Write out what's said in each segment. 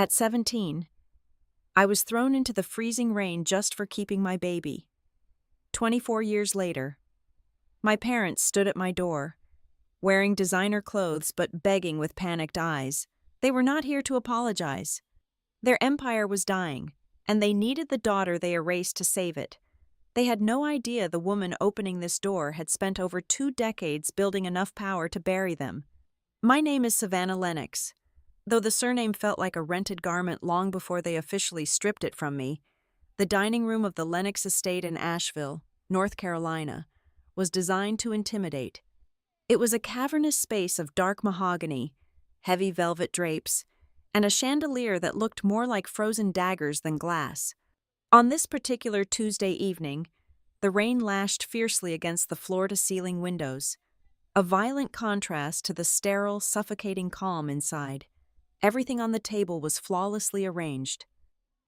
At 17, I was thrown into the freezing rain just for keeping my baby. 24 years later, my parents stood at my door, wearing designer clothes but begging with panicked eyes. They were not here to apologize. Their empire was dying, and they needed the daughter they erased to save it. They had no idea the woman opening this door had spent over 2 decades building enough power to bury them. My name is Savannah Lennox. Though the surname felt like a rented garment long before they officially stripped it from me, the dining room of the Lennox estate in Asheville, North Carolina, was designed to intimidate. It was a cavernous space of dark mahogany, heavy velvet drapes, and a chandelier that looked more like frozen daggers than glass. On this particular Tuesday evening, the rain lashed fiercely against the floor-to-ceiling windows, a violent contrast to the sterile, suffocating calm inside. Everything on the table was flawlessly arranged.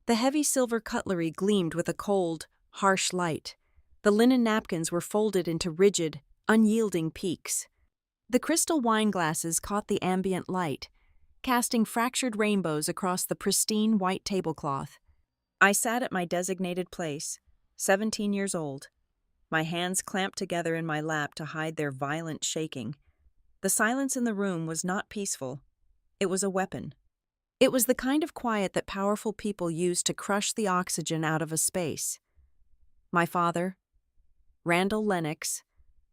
The heavy silver cutlery gleamed with a cold, harsh light. The linen napkins were folded into rigid, unyielding peaks. The crystal wine glasses caught the ambient light, casting fractured rainbows across the pristine white tablecloth. I sat at my designated place, 17 years old, my hands clamped together in my lap to hide their violent shaking. The silence in the room was not peaceful. It was a weapon. It was the kind of quiet that powerful people use to crush the oxygen out of a space. My father, Randall Lennox,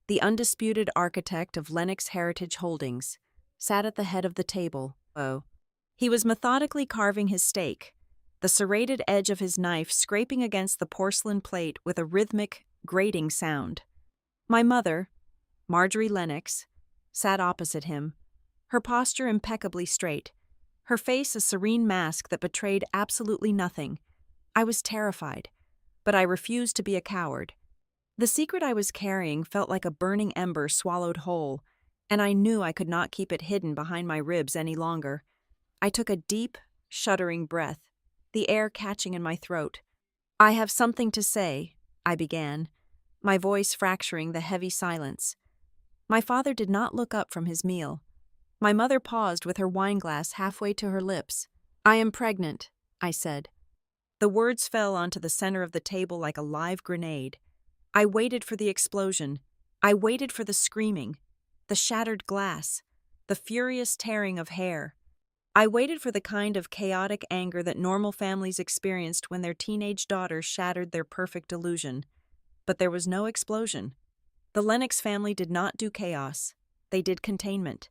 the undisputed architect of Lennox Heritage Holdings, sat at the head of the table. He was methodically carving his steak, the serrated edge of his knife scraping against the porcelain plate with a rhythmic, grating sound. My mother, Marjorie Lennox, sat opposite him, her posture impeccably straight, her face a serene mask that betrayed absolutely nothing. I was terrified, but I refused to be a coward. The secret I was carrying felt like a burning ember swallowed whole, and I knew I could not keep it hidden behind my ribs any longer. I took a deep, shuddering breath, the air catching in my throat. "I have something to say," I began, my voice fracturing the heavy silence. My father did not look up from his meal. My mother paused with her wineglass halfway to her lips. "I am pregnant," I said. The words fell onto the center of the table like a live grenade. I waited for the explosion. I waited for the screaming, the shattered glass, the furious tearing of hair. I waited for the kind of chaotic anger that normal families experienced when their teenage daughter shattered their perfect illusion. But there was no explosion. The Lennox family did not do chaos. They did containment.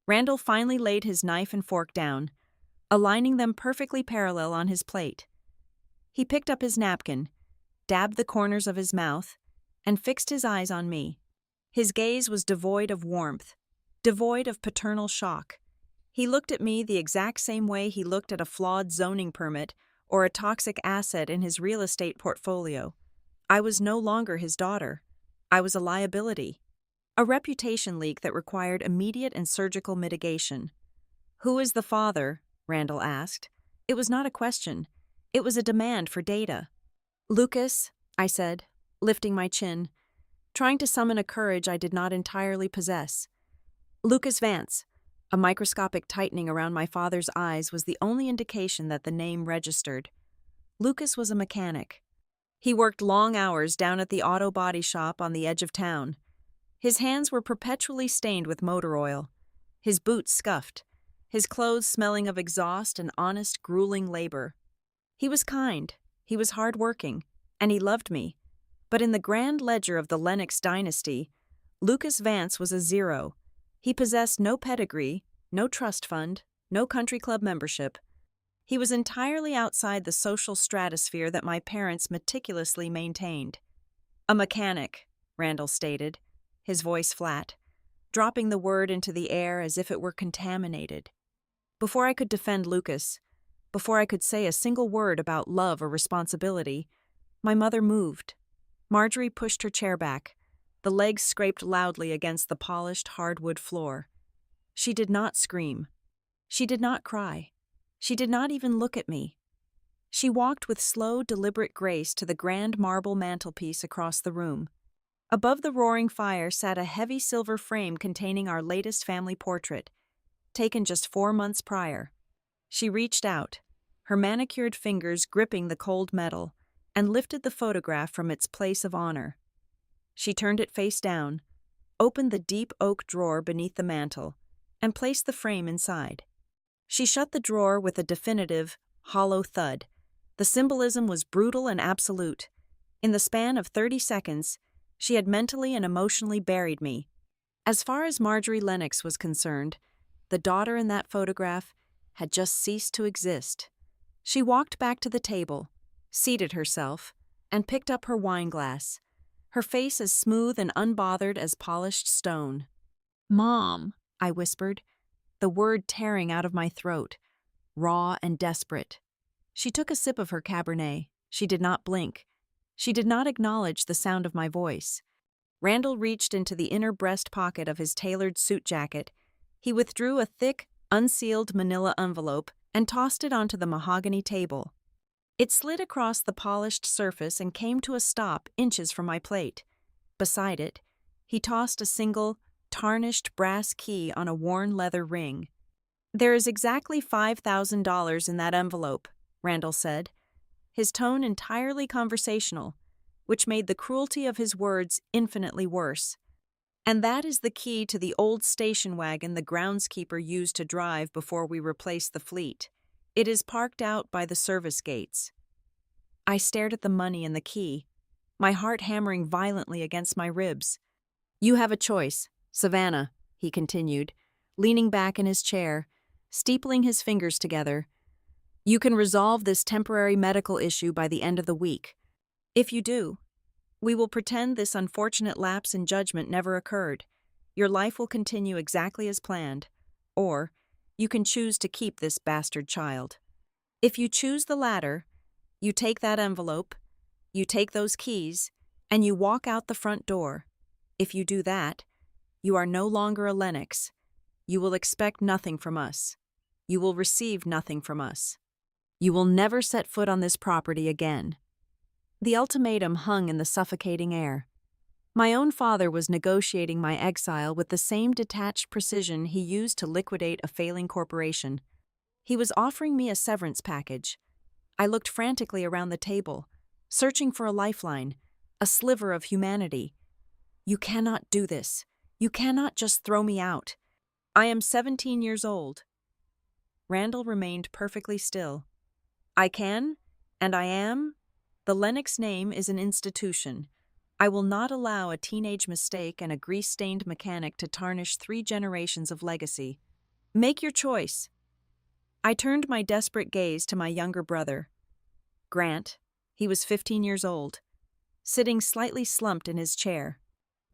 Randall finally laid his knife and fork down, aligning them perfectly parallel on his plate. He picked up his napkin, dabbed the corners of his mouth, and fixed his eyes on me. His gaze was devoid of warmth, devoid of paternal shock. He looked at me the exact same way he looked at a flawed zoning permit or a toxic asset in his real estate portfolio. I was no longer his daughter. I was a liability. A reputation leak that required immediate and surgical mitigation. "Who is the father?" Randall asked. It was not a question. It was a demand for data. "Lucas," I said, lifting my chin, trying to summon a courage I did not entirely possess. "Lucas Vance." A microscopic tightening around my father's eyes was the only indication that the name registered. Lucas was a mechanic. He worked long hours down at the auto body shop on the edge of town. His hands were perpetually stained with motor oil, his boots scuffed, his clothes smelling of exhaust and honest, grueling labor. He was kind, he was hard-working, and he loved me. But in the grand ledger of the Lennox dynasty, Lucas Vance was a zero. He possessed no pedigree, no trust fund, no country club membership. He was entirely outside the social stratosphere that my parents meticulously maintained. "A mechanic," Randall stated, his voice flat, dropping the word into the air as if it were contaminated. Before I could defend Lucas, before I could say a single word about love or responsibility, my mother moved. Marjorie pushed her chair back. The legs scraped loudly against the polished hardwood floor. She did not scream. She did not cry. She did not even look at me. She walked with slow, deliberate grace to the grand marble mantelpiece across the room. Above the roaring fire sat a heavy silver frame containing our latest family portrait, taken just 4 months prior. She reached out, her manicured fingers gripping the cold metal, and lifted the photograph from its place of honor. She turned it face down, opened the deep oak drawer beneath the mantel, and placed the frame inside. She shut the drawer with a definitive, hollow thud. The symbolism was brutal and absolute. In the span of 30 seconds, she had mentally and emotionally buried me. As far as Marjorie Lennox was concerned, the daughter in that photograph had just ceased to exist. She walked back to the table, seated herself, and picked up her wineglass, her face as smooth and unbothered as polished stone. "Mom," I whispered, the word tearing out of my throat, raw and desperate. She took a sip of her Cabernet. She did not blink. She did not acknowledge the sound of my voice. Randall reached into the inner breast pocket of his tailored suit jacket. He withdrew a thick, unsealed manila envelope and tossed it onto the mahogany table. It slid across the polished surface and came to a stop inches from my plate. Beside it, he tossed a single, tarnished brass key on a worn leather ring. "There is exactly $5,000 in that envelope," Randall said, his tone entirely conversational, which made the cruelty of his words infinitely worse. "And that is the key to the old station wagon the groundskeeper used to drive before we replaced the fleet. It is parked out by the service gates." I stared at the money and the key, my heart hammering violently against my ribs. "You have a choice, Savannah," he continued, leaning back in his chair, steepling his fingers together. "You can resolve this temporary medical issue by the end of the week. If you do, we will pretend this unfortunate lapse in judgment never occurred. Your life will continue exactly as planned. Or, you can choose to keep this bastard child. If you choose the latter, you take that envelope, you take those keys, and you walk out the front door. If you do that, you are no longer a Lennox. You will expect nothing from us. You will receive nothing from us. You will never set foot on this property again." The ultimatum hung in the suffocating air. My own father was negotiating my exile with the same detached precision he used to liquidate a failing corporation. He was offering me a severance package. I looked frantically around the table, searching for a lifeline, a sliver of humanity. "You cannot do this. You cannot just throw me out. I am 17 years old." Randall remained perfectly still. "I can, and I am. The Lennox name is an institution. I will not allow a teenage mistake and a grease-stained mechanic to tarnish 3 generations of legacy. Make your choice." I turned my desperate gaze to my younger brother, Grant. He was 15 years old, sitting slightly slumped in his chair.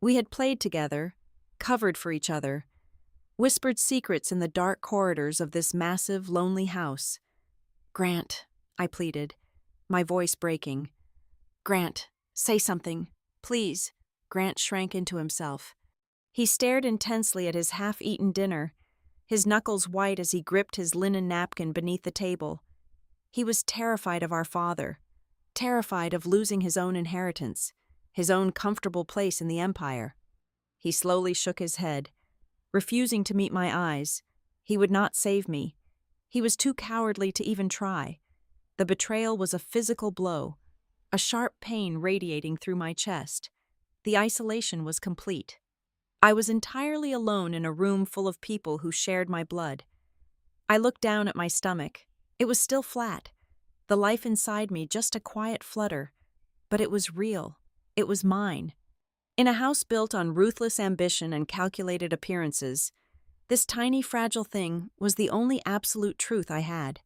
We had played together, covered for each other, whispered secrets in the dark corridors of this massive, lonely house. "Grant," I pleaded, my voice breaking. "Grant, say something, please." Grant shrank into himself. He stared intensely at his half-eaten dinner, his knuckles white as he gripped his linen napkin beneath the table. He was terrified of our father, terrified of losing his own inheritance, his own comfortable place in the empire. He slowly shook his head, refusing to meet my eyes. He would not save me. He was too cowardly to even try. The betrayal was a physical blow, a sharp pain radiating through my chest. The isolation was complete. I was entirely alone in a room full of people who shared my blood. I looked down at my stomach. It was still flat, the life inside me just a quiet flutter. But it was real. It was mine. In a house built on ruthless ambition and calculated appearances, this tiny, fragile thing was the only absolute truth I had.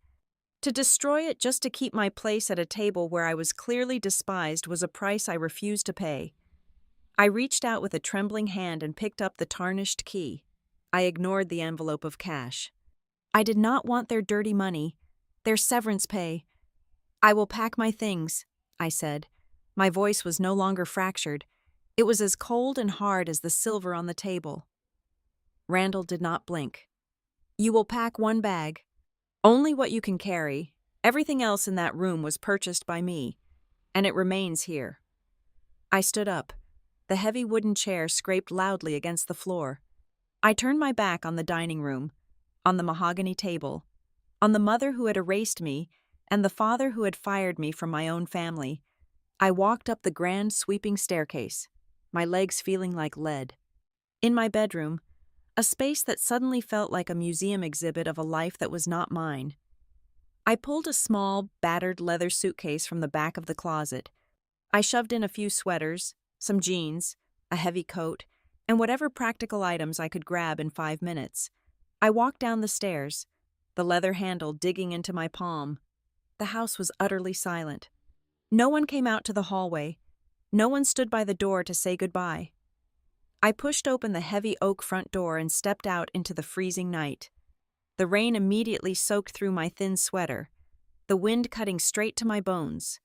To destroy it just to keep my place at a table where I was clearly despised was a price I refused to pay. I reached out with a trembling hand and picked up the tarnished key. I ignored the envelope of cash. I did not want their dirty money, their severance pay. "I will pack my things," I said. My voice was no longer fractured. It was as cold and hard as the silver on the table. Randall did not blink. "You will pack 1 bag. Only what you can carry. Everything else in that room was purchased by me, and it remains here." I stood up. The heavy wooden chair scraped loudly against the floor. I turned my back on the dining room, on the mahogany table, on the mother who had erased me and the father who had fired me from my own family. I walked up the grand sweeping staircase, my legs feeling like lead. In my bedroom, a space that suddenly felt like a museum exhibit of a life that was not mine. I pulled a small, battered leather suitcase from the back of the closet. I shoved in a few sweaters, some jeans, a heavy coat, and whatever practical items I could grab in 5 minutes. I walked down the stairs, the leather handle digging into my palm. The house was utterly silent. No one came out to the hallway. No one stood by the door to say goodbye. I pushed open the heavy oak front door and stepped out into the freezing night. The rain immediately soaked through my thin sweater, the wind cutting straight to my bones.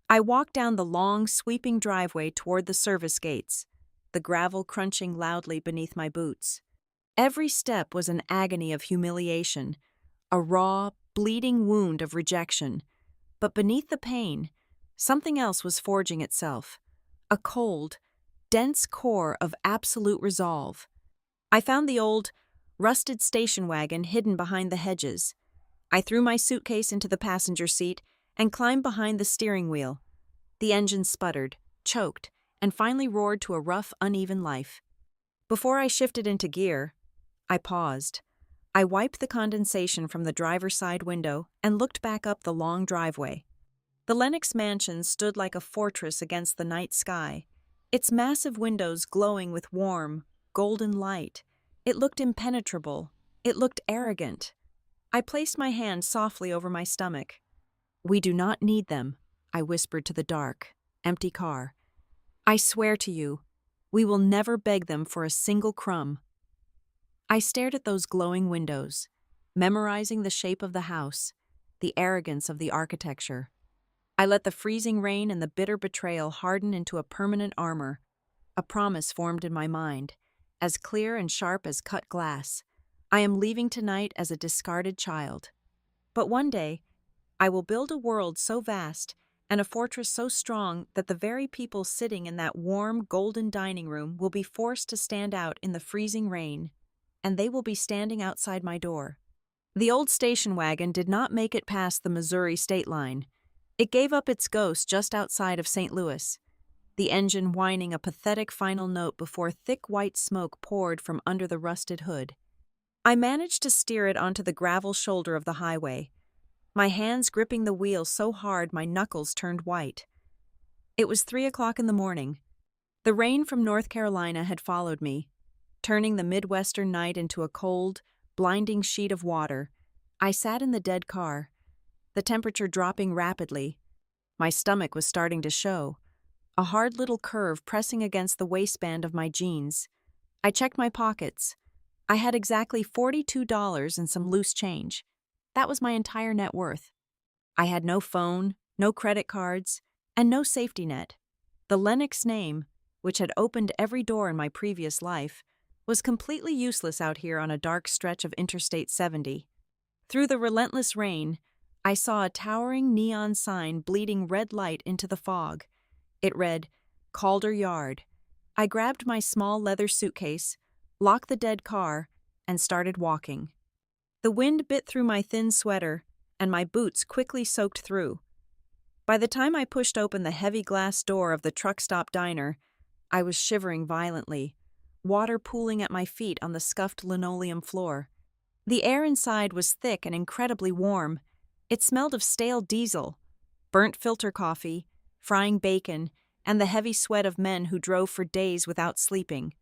I walked down the long, sweeping driveway toward the service gates, the gravel crunching loudly beneath my boots. Every step was an agony of humiliation, a raw, bleeding wound of rejection. But beneath the pain, something else was forging itself, a cold, dense core of absolute resolve. I found the old, rusted station wagon hidden behind the hedges. I threw my suitcase into the passenger seat and climbed behind the steering wheel. The engine sputtered, choked, and finally roared to a rough, uneven life. Before I shifted into gear, I paused. I wiped the condensation from the driver's side window and looked back up the long driveway. The Lennox mansion stood like a fortress against the night sky, its massive windows glowing with warm, golden light. It looked impenetrable. It looked arrogant. I placed my hand softly over my stomach. "We do not need them," I whispered to the dark, empty car. "I swear to you, we will never beg them for a single crumb." I stared at those glowing windows, memorizing the shape of the house, the arrogance of the architecture. I let the freezing rain and the bitter betrayal harden into a permanent armor. A promise formed in my mind, as clear and sharp as cut glass. I am leaving tonight as a discarded child. But one day, I will build a world so vast and a fortress so strong that the very people sitting in that warm, golden dining room will be forced to stand out in the freezing rain, and they will be standing outside my door. The old station wagon did not make it past the Missouri state line. It gave up its ghost just outside of St. Louis, the engine whining a pathetic final note before thick white smoke poured from under the rusted hood. I managed to steer it onto the gravel shoulder of the highway, my hands gripping the wheel so hard my knuckles turned white. It was 3 o'clock in the morning. The rain from North Carolina had followed me, turning the Midwestern night into a cold, blinding sheet of water. I sat in the dead car, the temperature dropping rapidly. My stomach was starting to show, a hard little curve pressing against the waistband of my jeans. I checked my pockets. I had exactly $42 and some loose change. That was my entire net worth. I had no phone, no credit cards, and no safety net. The Lennox name, which had opened every door in my previous life, was completely useless out here on a dark stretch of Interstate 70. Through the relentless rain, I saw a towering neon sign bleeding red light into the fog. It read, "Calder Yard." I grabbed my small leather suitcase, locked the dead car, and started walking. The wind bit through my thin sweater, and my boots quickly soaked through. By the time I pushed open the heavy glass door of the truck stop diner, I was shivering violently, water pooling at my feet on the scuffed linoleum floor. The air inside was thick and incredibly warm. It smelled of stale diesel, burnt filter coffee, frying bacon, and the heavy sweat of men who drove for days without sleeping.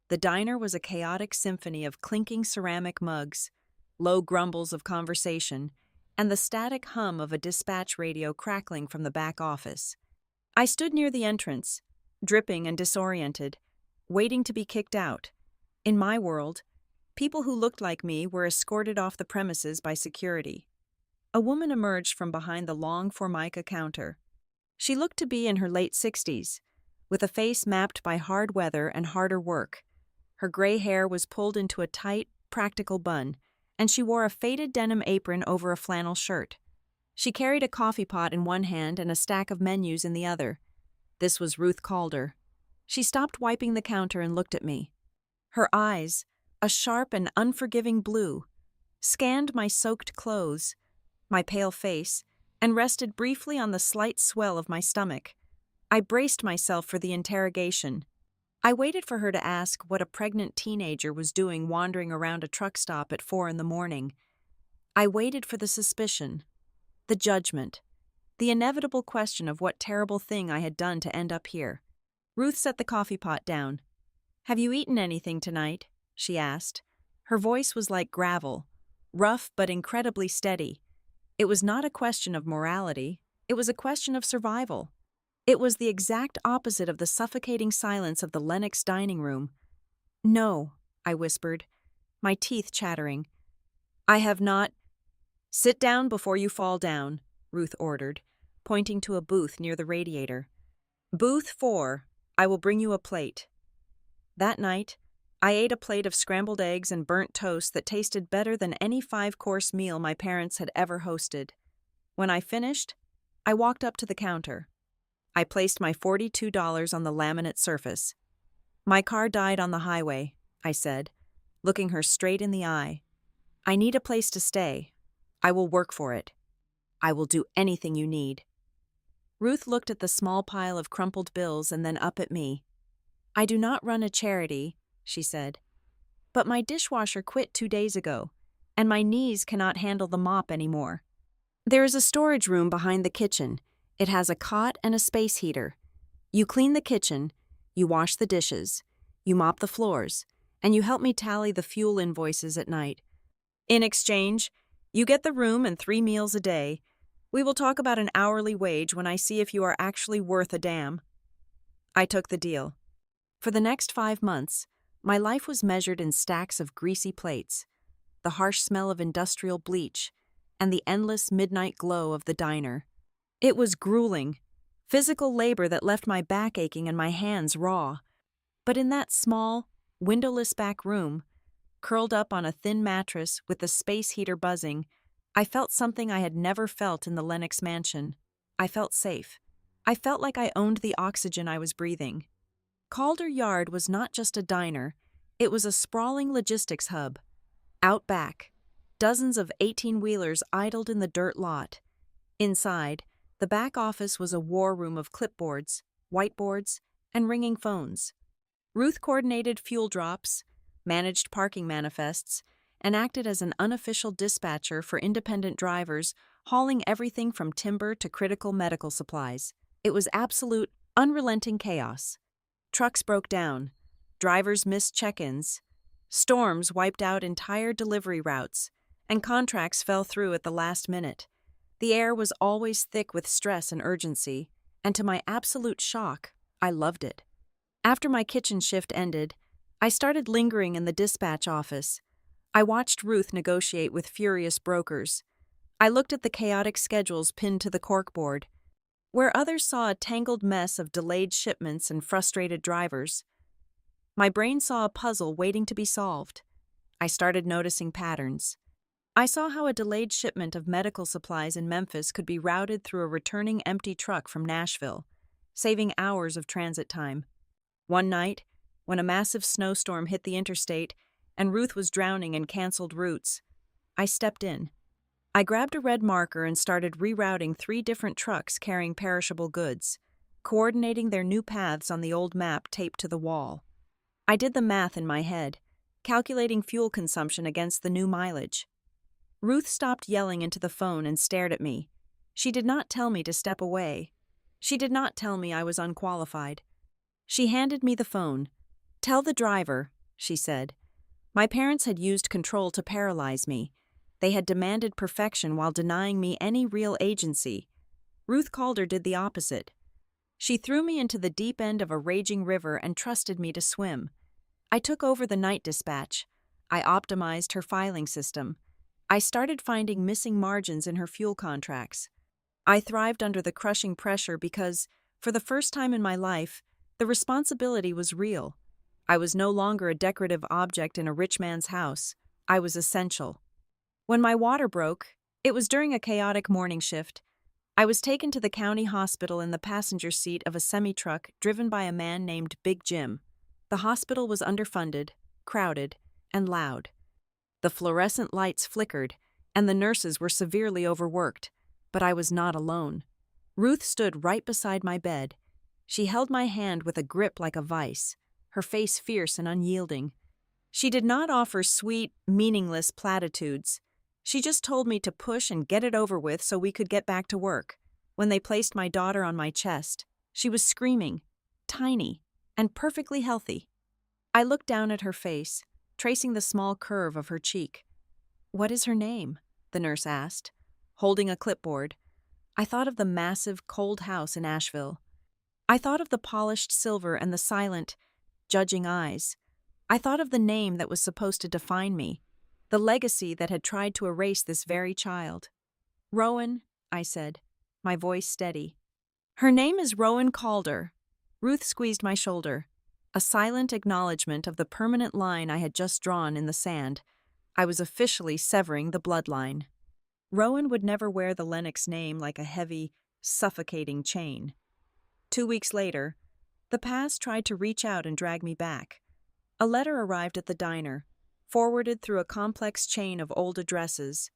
The diner was a chaotic symphony of clinking ceramic mugs, low grumbles of conversation, and the static hum of a dispatch radio crackling from the back office. I stood near the entrance, dripping and disoriented, waiting to be kicked out. In my world, people who looked like me were escorted off the premises by security. A woman emerged from behind the long Formica counter. She looked to be in her late 60s, with a face mapped by hard weather and harder work. Her gray hair was pulled into a tight, practical bun, and she wore a faded denim apron over a flannel shirt. She carried a coffee pot in one hand and a stack of menus in the other. This was Ruth Calder. She stopped wiping the counter and looked at me. Her eyes, a sharp and unforgiving blue, scanned my soaked clothes, my pale face, and rested briefly on the slight swell of my stomach. I braced myself for the interrogation. I waited for her to ask what a pregnant teenager was doing wandering around a truck stop at 4 in the morning. I waited for the suspicion, the judgment, the inevitable question of what terrible thing I had done to end up here. Ruth set the coffee pot down. "Have you eaten anything tonight?" she asked. Her voice was like gravel, rough but incredibly steady. It was not a question of morality, it was a question of survival. It was the exact opposite of the suffocating silence of the Lennox dining room. "No," I whispered, my teeth chattering. "I have not—" "Sit down before you fall down," Ruth ordered, pointing to a booth near the radiator. "Booth 4, I will bring you a plate." That night, I ate a plate of scrambled eggs and burnt toast that tasted better than any 5-course meal my parents had ever hosted. When I finished, I walked up to the counter. I placed my $42 on the laminate surface. "My car died on the highway," I said, looking her straight in the eye. "I need a place to stay. I will work for it. I will do anything you need." Ruth looked at the small pile of crumpled bills and then up at me. "I do not run a charity," she said, "but my dishwasher quit 2 days ago, and my knees cannot handle the mop anymore. There is a storage room behind the kitchen. It has a cot and a space heater. You clean the kitchen, you wash the dishes, you mop the floors, and you help me tally the fuel invoices at night. In exchange, you get the room and 3 meals a day. We will talk about an hourly wage when I see if you are actually worth a damn." I took the deal. For the next 5 months, my life was measured in stacks of greasy plates, the harsh smell of industrial bleach, and the endless midnight glow of the diner. It was grueling, physical labor that left my back aching and my hands raw. But in that small, windowless back room, curled up on a thin mattress with the space heater buzzing, I felt something I had never felt in the Lennox mansion. I felt safe. I felt like I owned the oxygen I was breathing. Calder Yard was not just a diner, it was a sprawling logistics hub. Out back, dozens of 18-wheelers idled in the dirt lot. Inside, the back office was a war room of clipboards, whiteboards, and ringing phones. Ruth coordinated fuel drops, managed parking manifests, and acted as an unofficial dispatcher for independent drivers hauling everything from timber to critical medical supplies. It was absolute, unrelenting chaos. Trucks broke down, drivers missed check-ins, storms wiped out entire delivery routes, and contracts fell through at the last minute. The air was always thick with stress and urgency, and to my absolute shock, I loved it. After my kitchen shift ended, I started lingering in the dispatch office. I watched Ruth negotiate with furious brokers. I looked at the chaotic schedules pinned to the corkboard. Where others saw a tangled mess of delayed shipments and frustrated drivers, my brain saw a puzzle waiting to be solved. I started noticing patterns. I saw how a delayed shipment of medical supplies in Memphis could be routed through a returning empty truck from Nashville, saving hours of transit time. One night, when a massive snowstorm hit the interstate and Ruth was drowning in canceled routes, I stepped in. I grabbed a red marker and started rerouting 3 different trucks carrying perishable goods, coordinating their new paths on the old map taped to the wall. I did the math in my head, calculating fuel consumption against the new mileage. Ruth stopped yelling into the phone and stared at me. She did not tell me to step away. She did not tell me I was unqualified. She handed me the phone. "Tell the driver," she said. My parents had used control to paralyze me. They had demanded perfection while denying me any real agency. Ruth Calder did the opposite. She threw me into the deep end of a raging river and trusted me to swim. I took over the night dispatch. I optimized her filing system. I started finding missing margins in her fuel contracts. I thrived under the crushing pressure because, for the first time in my life, the responsibility was real. I was no longer a decorative object in a rich man's house. I was essential. When my water broke, it was during a chaotic morning shift. I was taken to the county hospital in the passenger seat of a semi-truck driven by a man named Big Jim. The hospital was underfunded, crowded, and loud. The fluorescent lights flickered, and the nurses were severely overworked, but I was not alone. Ruth stood right beside my bed. She held my hand with a grip like a vice, her face fierce and unyielding. She did not offer sweet, meaningless platitudes. She just told me to push and get it over with so we could get back to work. When they placed my daughter on my chest, she was screaming, tiny, and perfectly healthy. I looked down at her face, tracing the small curve of her cheek. "What is her name?" the nurse asked, holding a clipboard. I thought of the massive, cold house in Asheville. I thought of the polished silver and the silent, judging eyes. I thought of the name that was supposed to define me, the legacy that had tried to erase this very child. "Rowan," I said, my voice steady. "Her name is Rowan Calder." Ruth squeezed my shoulder, a silent acknowledgement of the permanent line I had just drawn in the sand. I was officially severing the bloodline. Rowan would never wear the Lennox name like a heavy, suffocating chain. 2 weeks later, the past tried to reach out and drag me back. A letter arrived at the diner, forwarded through a complex chain of old addresses.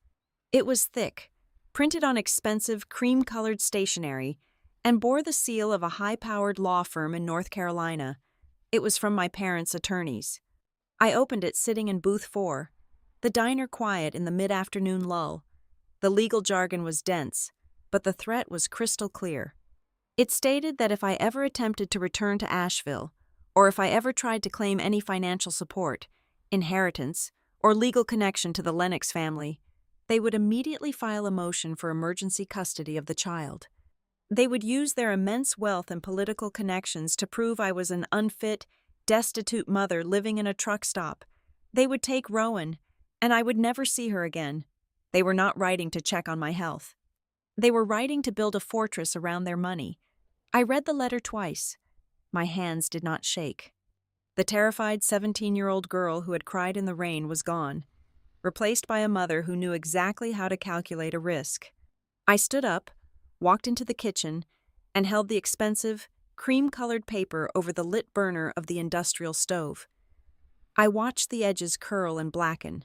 It was thick, printed on expensive, cream-colored stationery, and bore the seal of a high-powered law firm in North Carolina. It was from my parents' attorneys. I opened it sitting in booth 4, the diner quiet in the mid-afternoon lull. The legal jargon was dense, but the threat was crystal clear. It stated that if I ever attempted to return to Asheville, or if I ever tried to claim any financial support, inheritance, or legal connection to the Lennox family, they would immediately file a motion for emergency custody of the child. They would use their immense wealth and political connections to prove I was an unfit, destitute mother living in a truck stop. They would take Rowan, and I would never see her again. They were not writing to check on my health. They were writing to build a fortress around their money. I read the letter twice. My hands did not shake. The terrified 17-year-old girl who had cried in the rain was gone, replaced by a mother who knew exactly how to calculate a risk. I stood up, walked into the kitchen, and held the expensive, cream-colored paper over the lit burner of the industrial stove. I watched the edges curl and blacken.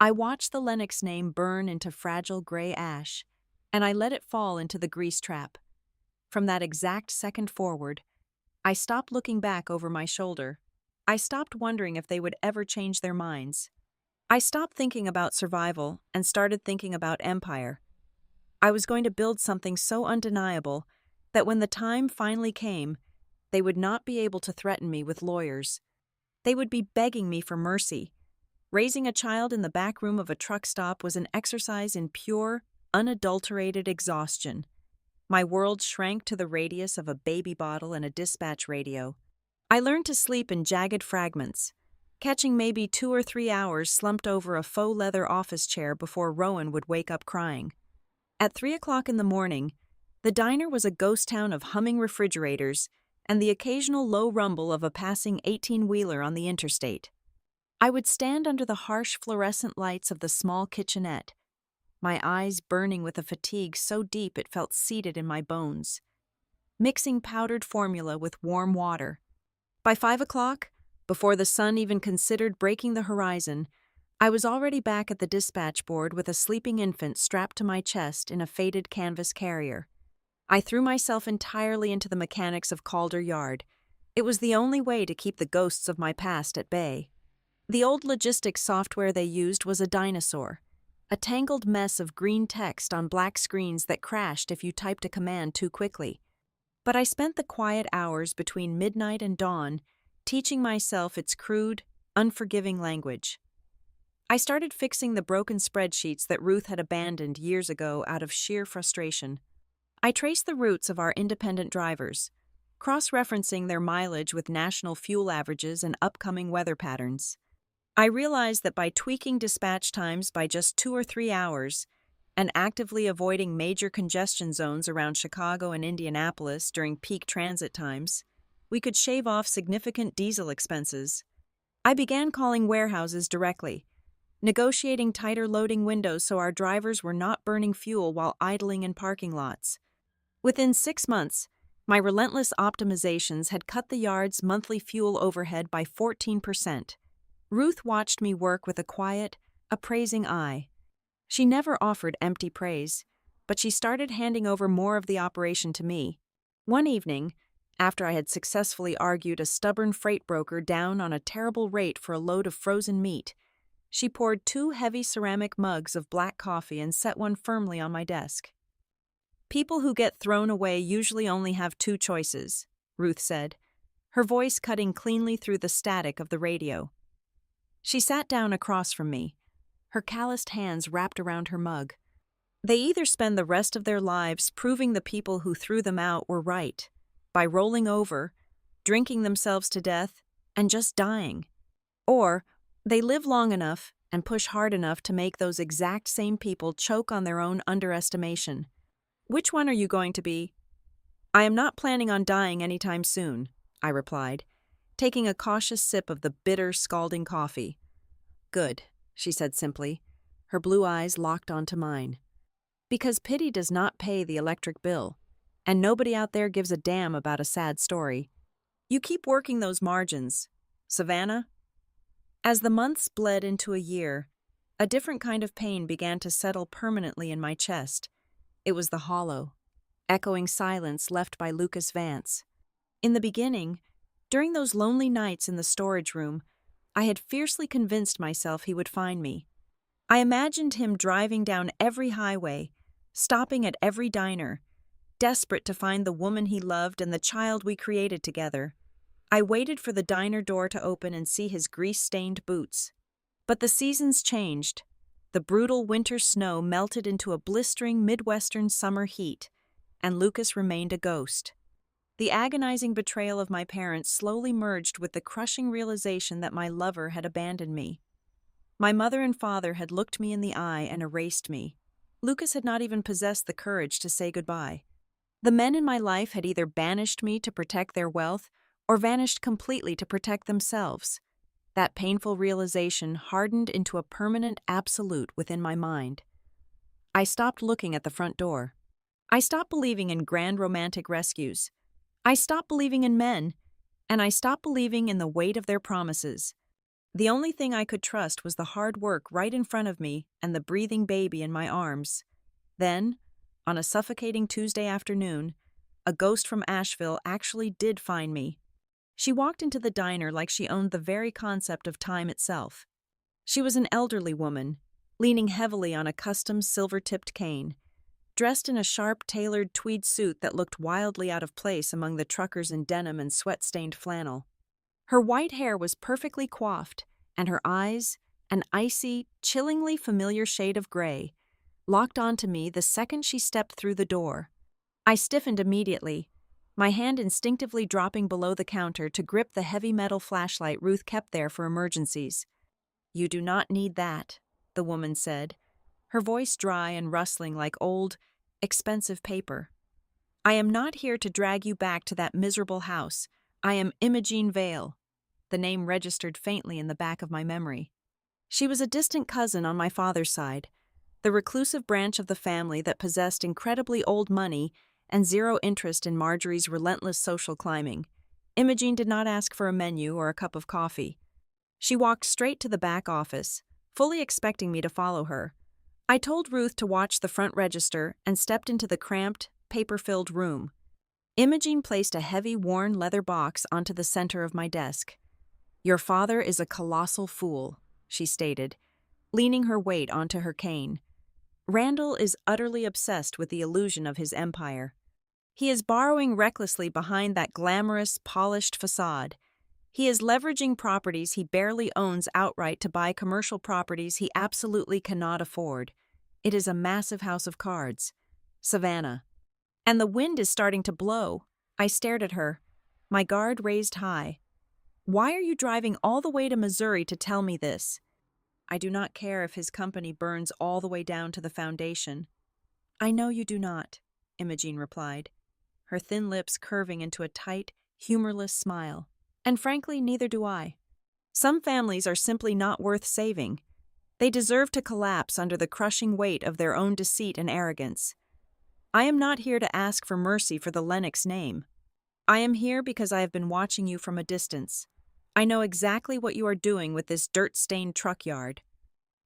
I watched the Lennox name burn into fragile gray ash, and I let it fall into the grease trap. From that exact second forward, I stopped looking back over my shoulder. I stopped wondering if they would ever change their minds. I stopped thinking about survival and started thinking about empire. I was going to build something so undeniable that when the time finally came, they would not be able to threaten me with lawyers. They would be begging me for mercy. Raising a child in the back room of a truck stop was an exercise in pure, unadulterated exhaustion. My world shrank to the radius of a baby bottle and a dispatch radio. I learned to sleep in jagged fragments, catching maybe 2 or 3 hours slumped over a faux leather office chair before Rowan would wake up crying. At 3 o'clock in the morning, the diner was a ghost town of humming refrigerators and the occasional low rumble of a passing 18-wheeler on the interstate. I would stand under the harsh fluorescent lights of the small kitchenette, my eyes burning with a fatigue so deep it felt seated in my bones, mixing powdered formula with warm water. By 5 o'clock, before the sun even considered breaking the horizon, I was already back at the dispatch board with a sleeping infant strapped to my chest in a faded canvas carrier. I threw myself entirely into the mechanics of Calder Yard. It was the only way to keep the ghosts of my past at bay. The old logistics software they used was a dinosaur, a tangled mess of green text on black screens that crashed if you typed a command too quickly. But I spent the quiet hours between midnight and dawn teaching myself its crude, unforgiving language. I started fixing the broken spreadsheets that Ruth had abandoned years ago out of sheer frustration. I traced the routes of our independent drivers, cross-referencing their mileage with national fuel averages and upcoming weather patterns. I realized that by tweaking dispatch times by just 2 or 3 hours and actively avoiding major congestion zones around Chicago and Indianapolis during peak transit times, we could shave off significant diesel expenses. I began calling warehouses directly, negotiating tighter loading windows so our drivers were not burning fuel while idling in parking lots. Within 6 months, my relentless optimizations had cut the yard's monthly fuel overhead by 14%. Ruth watched me work with a quiet, a praising eye. She never offered empty praise, but she started handing over more of the operation to me. One evening, after I had successfully argued a stubborn freight broker down on a terrible rate for a load of frozen meat, she poured 2 heavy ceramic mugs of black coffee and set one firmly on my desk. "People who get thrown away usually only have 2 choices," Ruth said, her voice cutting cleanly through the static of the radio. She sat down across from me, her calloused hands wrapped around her mug. "They either spend the rest of their lives proving the people who threw them out were right, by rolling over, drinking themselves to death, and just dying, or they live long enough and push hard enough to make those exact same people choke on their own underestimation. Which one are you going to be?" "I am not planning on dying anytime soon," I replied, taking a cautious sip of the bitter, scalding coffee. "Good," she said simply, her blue eyes locked onto mine. "Because pity does not pay the electric bill, and nobody out there gives a damn about a sad story. You keep working those margins, Savannah." As the months bled into a year, a different kind of pain began to settle permanently in my chest. It was the hollow, echoing silence left by Lucas Vance. In the beginning, during those lonely nights in the storage room, I had fiercely convinced myself he would find me. I imagined him driving down every highway, stopping at every diner, desperate to find the woman he loved and the child we created together. I waited for the diner door to open and see his grease-stained boots. But the seasons changed. The brutal winter snow melted into a blistering Midwestern summer heat, and Lucas remained a ghost. The agonizing betrayal of my parents slowly merged with the crushing realization that my lover had abandoned me. My mother and father had looked me in the eye and erased me. Lucas had not even possessed the courage to say goodbye. The men in my life had either banished me to protect their wealth or vanished completely to protect themselves. That painful realization hardened into a permanent absolute within my mind. I stopped looking at the front door. I stopped believing in grand romantic rescues. I stopped believing in men, and I stopped believing in the weight of their promises. The only thing I could trust was the hard work right in front of me and the breathing baby in my arms. Then, on a suffocating Tuesday afternoon, a ghost from Asheville actually did find me. She walked into the diner like she owned the very concept of time itself. She was an elderly woman, leaning heavily on a custom silver-tipped cane, dressed in a sharp, tailored tweed suit that looked wildly out of place among the truckers in denim and sweat-stained flannel. Her white hair was perfectly coiffed, and her eyes, an icy, chillingly familiar shade of gray, locked onto me the second she stepped through the door. I stiffened immediately, my hand instinctively dropping below the counter to grip the heavy metal flashlight Ruth kept there for emergencies. "You do not need that," the woman said, her voice dry and rustling like old, expensive paper. "I am not here to drag you back to that miserable house. I am Imogene Vale." The name registered faintly in the back of my memory. She was a distant cousin on my father's side, the reclusive branch of the family that possessed incredibly old money and zero interest in Marjorie's relentless social climbing. Imogene did not ask for a menu or a cup of coffee. She walked straight to the back office, fully expecting me to follow her. I told Ruth to watch the front register and stepped into the cramped, paper-filled room. Imogene placed a heavy, worn leather box onto the center of my desk. "Your father is a colossal fool," she stated, leaning her weight onto her cane. "Randall is utterly obsessed with the illusion of his empire. He is borrowing recklessly behind that glamorous, polished facade. He is leveraging properties he barely owns outright to buy commercial properties he absolutely cannot afford. It is a massive house of cards. Savannah. And the wind is starting to blow." I stared at her, my guard raised high. "Why are you driving all the way to Missouri to tell me this?" "I do not care if his company burns all the way down to the foundation." "I know you do not," Imogene replied, her thin lips curving into a tight, humorless smile. "And frankly, neither do I. Some families are simply not worth saving. They deserve to collapse under the crushing weight of their own deceit and arrogance. I am not here to ask for mercy for the Lennox name. I am here because I have been watching you from a distance. I know exactly what you are doing with this dirt-stained truck yard."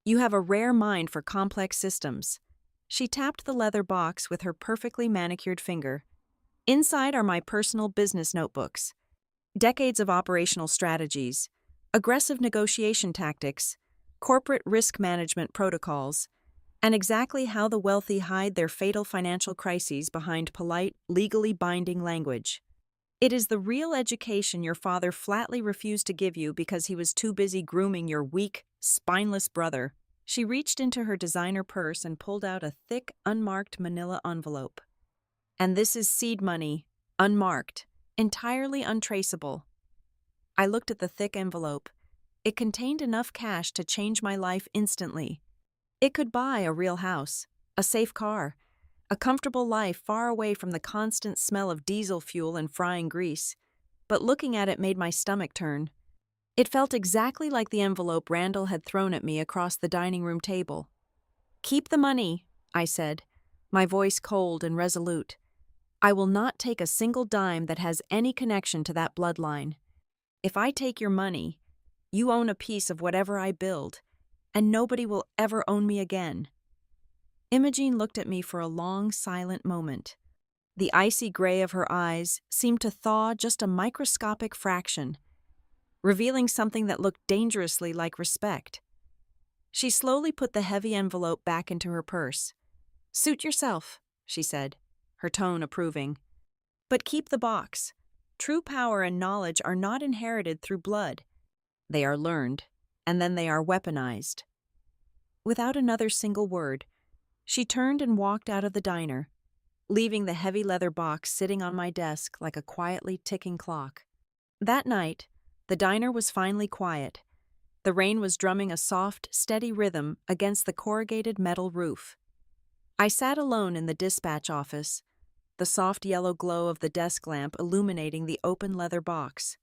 You have a rare mind for complex systems. She tapped the leather box with her perfectly manicured finger. Inside are my personal business notebooks. Decades of operational strategies, aggressive negotiation tactics, corporate risk management protocols, and exactly how the wealthy hide their fatal financial crises behind polite, legally binding language. It is the real education your father flatly refused to give you because he was too busy grooming your weak, spineless brother. She reached into her designer purse and pulled out a thick, unmarked manila envelope. And this is seed money, unmarked, entirely untraceable. I looked at the thick envelope. It contained enough cash to change my life instantly. It could buy a real house, a safe car, a comfortable life far away from the constant smell of diesel fuel and frying grease. But looking at it made my stomach turn. It felt exactly like the envelope Randall had thrown at me across the dining room table. "Keep the money," I said, my voice cold and resolute. "I will not take a single dime that has any connection to that bloodline. If I take your money, you own a piece of whatever I build, and nobody will ever own me again." Imogene looked at me for a long, silent moment. The icy gray of her eyes seemed to thaw just a microscopic fraction, revealing something that looked dangerously like respect. She slowly put the heavy envelope back into her purse. "Suit yourself," she said, her tone approving. "But keep the box. True power and knowledge are not inherited through blood. They are learned, and then they are weaponized." Without another single word, she turned and walked out of the diner, leaving the heavy leather box sitting on my desk like a quietly ticking clock. That night, the diner was finally quiet. The rain was drumming a soft, steady rhythm against the corrugated metal roof. I sat alone in the dispatch office, the soft yellow glow of the desk lamp illuminating the open leather box.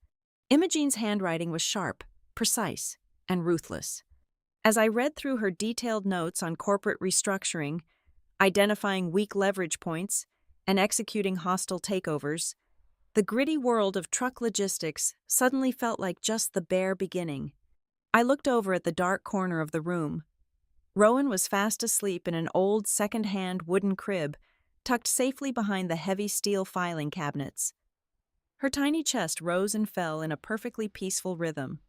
Imogene's handwriting was sharp, precise, and ruthless. As I read through her detailed notes on corporate restructuring, identifying weak leverage points, and executing hostile takeovers, the gritty world of truck logistics suddenly felt like just the bare beginning. I looked over at the dark corner of the room. Rowan was fast asleep in an old second-hand wooden crib, tucked safely behind the heavy steel filing cabinets. Her tiny chest rose and fell in a perfectly peaceful rhythm.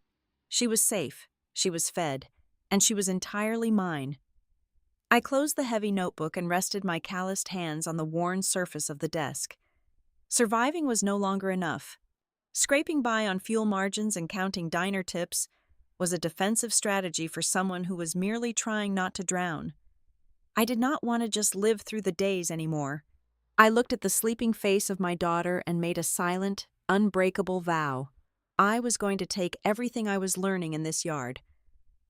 She was safe, she was fed, and she was entirely mine. I closed the heavy notebook and rested my calloused hands on the worn surface of the desk. Surviving was no longer enough. Scraping by on fuel margins and counting diner tips was a defensive strategy for someone who was merely trying not to drown. I did not want to just live through the days anymore. I looked at the sleeping face of my daughter and made a silent, unbreakable vow. I was going to take everything I was learning in this yard,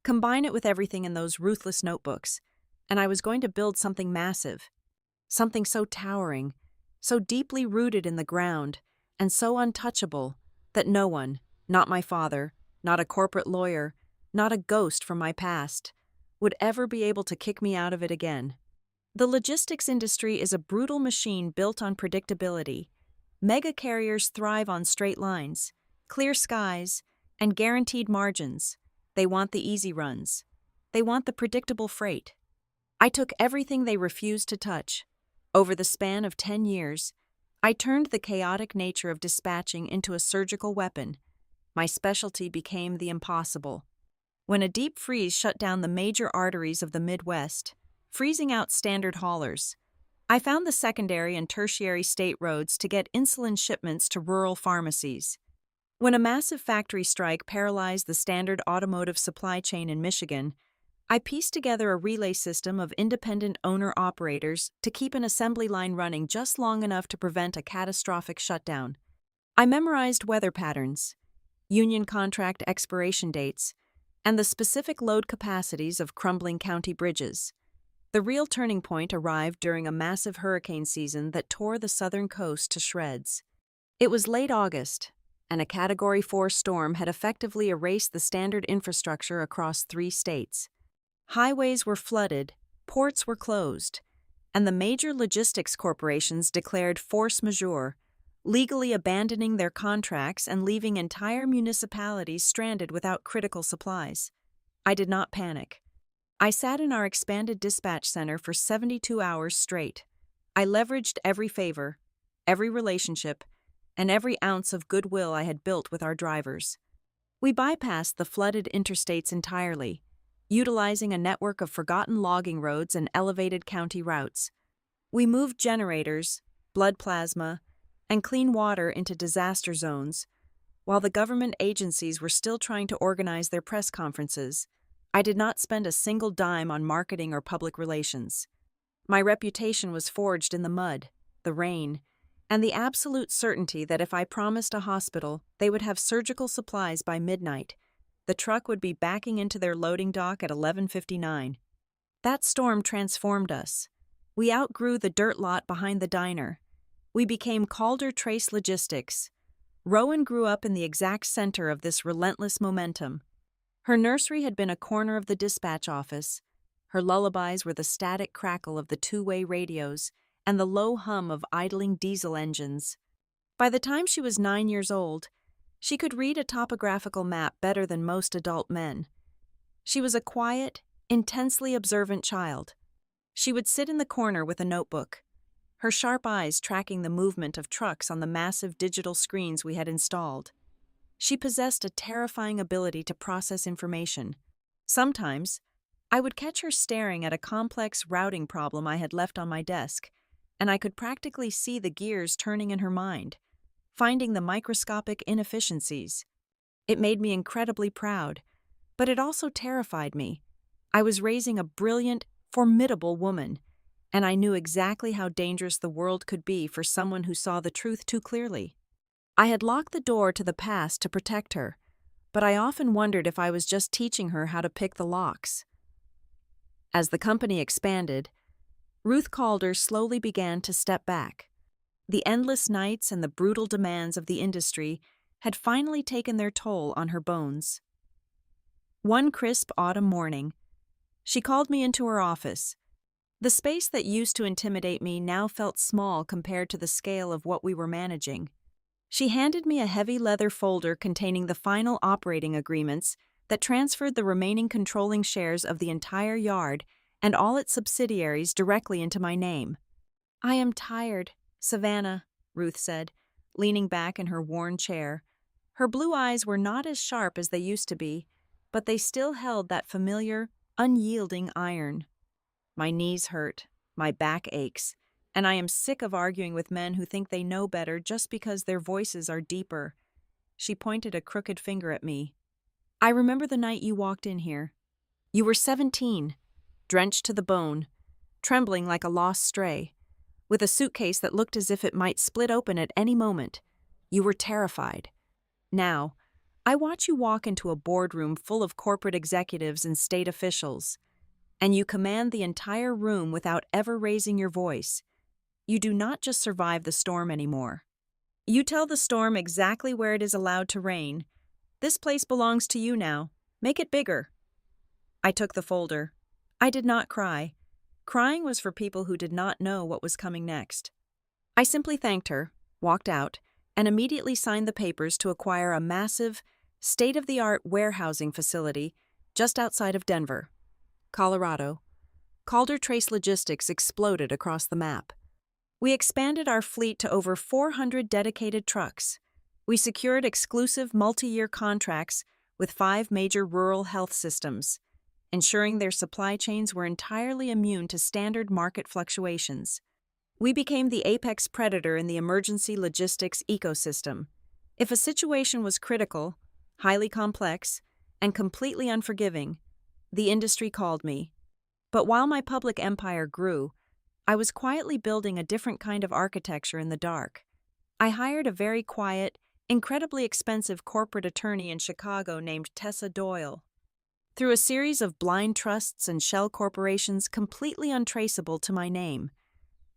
combine it with everything in those ruthless notebooks, and I was going to build something massive, something so towering, so deeply rooted in the ground, and so untouchable that no one, not my father, not a corporate lawyer, not a ghost from my past, would ever be able to kick me out of it again. The logistics industry is a brutal machine built on predictability. Mega carriers thrive on straight lines, clear skies, and guaranteed margins. They want the easy runs. They want the predictable freight. I took everything they refused to touch. Over the span of 10 years, I turned the chaotic nature of dispatching into a surgical weapon. My specialty became the impossible. When a deep freeze shut down the major arteries of the Midwest, freezing out standard haulers, I found the secondary and tertiary state roads to get insulin shipments to rural pharmacies. When a massive factory strike paralyzed the standard automotive supply chain in Michigan, I pieced together a relay system of independent owner-operators to keep an assembly line running just long enough to prevent a catastrophic shutdown. I memorized weather patterns, union contract expiration dates, and the specific load capacities of crumbling county bridges. The real turning point arrived during a massive hurricane season that tore the southern coast to shreds. It was late August, and a Category 4 storm had effectively erased the standard infrastructure across 3 states. Highways were flooded, ports were closed, and the major logistics corporations declared force majeure, legally abandoning their contracts and leaving entire municipalities stranded without critical supplies. I did not panic. I sat in our expanded dispatch center for 72 hours straight. I leveraged every favor, every relationship, and every ounce of goodwill I had built with our drivers. We bypassed the flooded interstates entirely, utilizing a network of forgotten logging roads and elevated county routes. We moved generators, blood plasma, and clean water into disaster zones, while the government agencies were still trying to organize their press conferences. I did not spend a single dime on marketing or public relations. My reputation was forged in the mud, the rain, and the absolute certainty that if I promised a hospital they would have surgical supplies by midnight, the truck would be backing into their loading dock at 11:59. That storm transformed us. We outgrew the dirt lot behind the diner. We became Calder Trace Logistics. Rowan grew up in the exact center of this relentless momentum. Her nursery had been a corner of the dispatch office. Her lullabies were the static crackle of the two-way radios and the low hum of idling diesel engines. By the time she was 9 years old, she could read a topographical map better than most adult men. She was a quiet, intensely observant child. She would sit in the corner with a notebook, her sharp eyes tracking the movement of trucks on the massive digital screens we had installed. She possessed a terrifying ability to process information. Sometimes, I would catch her staring at a complex routing problem I had left on my desk, and I could practically see the gears turning in her mind, finding the microscopic inefficiencies. It made me incredibly proud, but it also terrified me. I was raising a brilliant, formidable woman, and I knew exactly how dangerous the world could be for someone who saw the truth too clearly. I had locked the door to the past to protect her, but I often wondered if I was just teaching her how to pick the locks. As the company expanded, Ruth Calder slowly began to step back. The endless nights and the brutal demands of the industry had finally taken their toll on her bones. One crisp autumn morning, she called me into her office. The space that used to intimidate me now felt small compared to the scale of what we were managing. She handed me a heavy leather folder containing the final operating agreements that transferred the remaining controlling shares of the entire yard and all its subsidiaries directly into my name. "I am tired, Savannah," Ruth said, leaning back in her worn chair. Her blue eyes were not as sharp as they used to be, but they still held that familiar, unyielding iron. "My knees hurt, my back aches, and I am sick of arguing with men who think they know better just because their voices are deeper." She pointed a crooked finger at me. "I remember the night you walked in here. You were 17, drenched to the bone, trembling like a lost stray, with a suitcase that looked as if it might split open at any moment. You were terrified. Now, I watch you walk into a boardroom full of corporate executives and state officials, and you command the entire room without ever raising your voice. You do not just survive the storm anymore. You tell the storm exactly where it is allowed to rain. This place belongs to you now. Make it bigger." I took the folder. I did not cry. Crying was for people who did not know what was coming next. I simply thanked her, walked out, and immediately signed the papers to acquire a massive, state-of-the-art warehousing facility just outside of Denver, Colorado. Calder Trace Logistics exploded across the map. We expanded our fleet to over 400 dedicated trucks. We secured exclusive multi-year contracts with 5 major rural health systems, ensuring their supply chains were entirely immune to standard market fluctuations. We became the apex predator in the emergency logistics ecosystem. If a situation was critical, highly complex, and completely unforgiving, the industry called me. But while my public empire grew, I was quietly building a different kind of architecture in the dark. I hired a very quiet, incredibly expensive corporate attorney in Chicago named Tessa Doyle. Through a series of blind trusts and shell corporations completely untraceable to my name,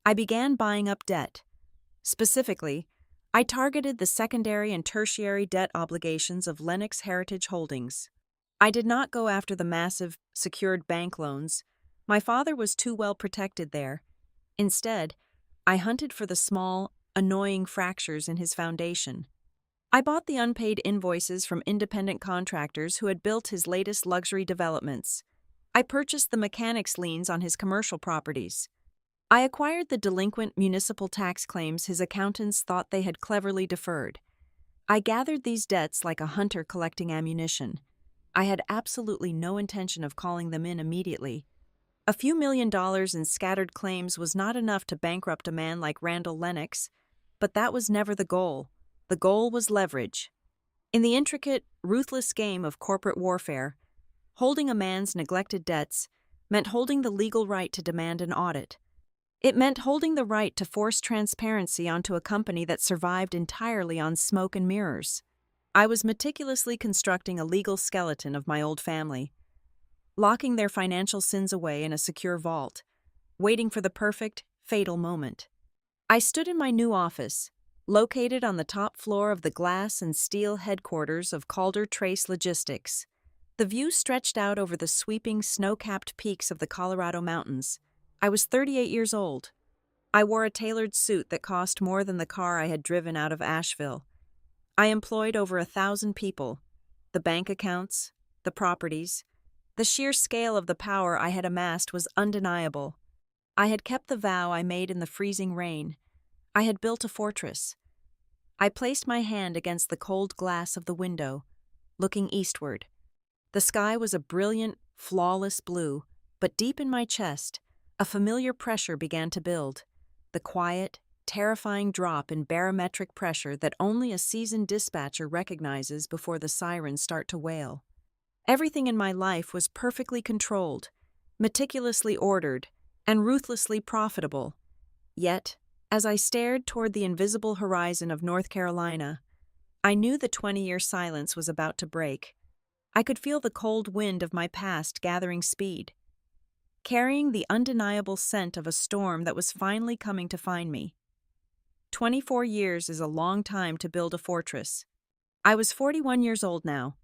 I began buying up debt. Specifically, I targeted the secondary and tertiary debt obligations of Lennox Heritage Holdings. I did not go after the massive, secured bank loans. My father was too well protected there. Instead, I hunted for the small, annoying fractures in his foundation. I bought the unpaid invoices from independent contractors who had built his latest luxury developments. I purchased the mechanic's liens on his commercial properties. I acquired the delinquent municipal tax claims his accountants thought they had cleverly deferred. I gathered these debts like a hunter collecting ammunition. I had absolutely no intention of calling them in immediately. A few $1 million in scattered claims was not enough to bankrupt a man like Randall Lennox, but that was never the goal. The goal was leverage. In the intricate, ruthless game of corporate warfare, holding a man's neglected debts meant holding the legal right to demand an audit. It meant holding the right to force transparency onto a company that survived entirely on smoke and mirrors. I was meticulously constructing a legal skeleton of my old family, locking their financial sins away in a secure vault, waiting for the perfect, fatal moment. I stood in my new office, located on the top floor of the glass and steel headquarters of Calder Trace Logistics. The view stretched out over the sweeping, snow-capped peaks of the Colorado mountains. I was 38 years old. I wore a tailored suit that cost more than the car I had driven out of Asheville. I employed over 1,000 people. The bank accounts, the properties, the sheer scale of the power I had amassed was undeniable. I had kept the vow I made in the freezing rain. I had built a fortress. I placed my hand against the cold glass of the window, looking eastward. The sky was a brilliant, flawless blue, but deep in my chest, a familiar pressure began to build. The quiet, terrifying drop in barometric pressure that only a seasoned dispatcher recognizes before the sirens start to wail. Everything in my life was perfectly controlled, meticulously ordered, and ruthlessly profitable. Yet, as I stared toward the invisible horizon of North Carolina, I knew the 20-year silence was about to break. I could feel the cold wind of my past gathering speed, carrying the undeniable scent of a storm that was finally coming to find me. 24 years is a long time to build a fortress. I was 41 years old now,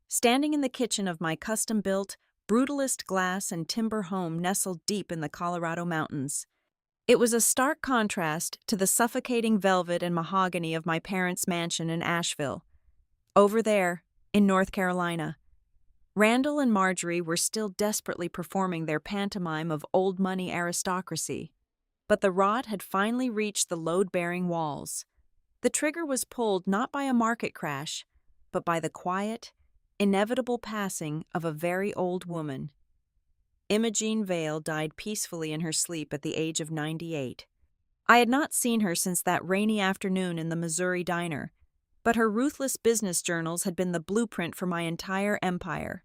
standing in the kitchen of my custom-built, brutalist glass and timber home nestled deep in the Colorado mountains. It was a stark contrast to the suffocating velvet and mahogany of my parents' mansion in Asheville. Over there, in North Carolina, Randall and Marjorie were still desperately performing their pantomime of old money aristocracy. But the rot had finally reached the load-bearing walls. The trigger was pulled not by a market crash, but by the quiet, inevitable passing of a very old woman. Imogene Vale died peacefully in her sleep at the age of 98. I had not seen her since that rainy afternoon in the Missouri diner, but her ruthless business journals had been the blueprint for my entire empire.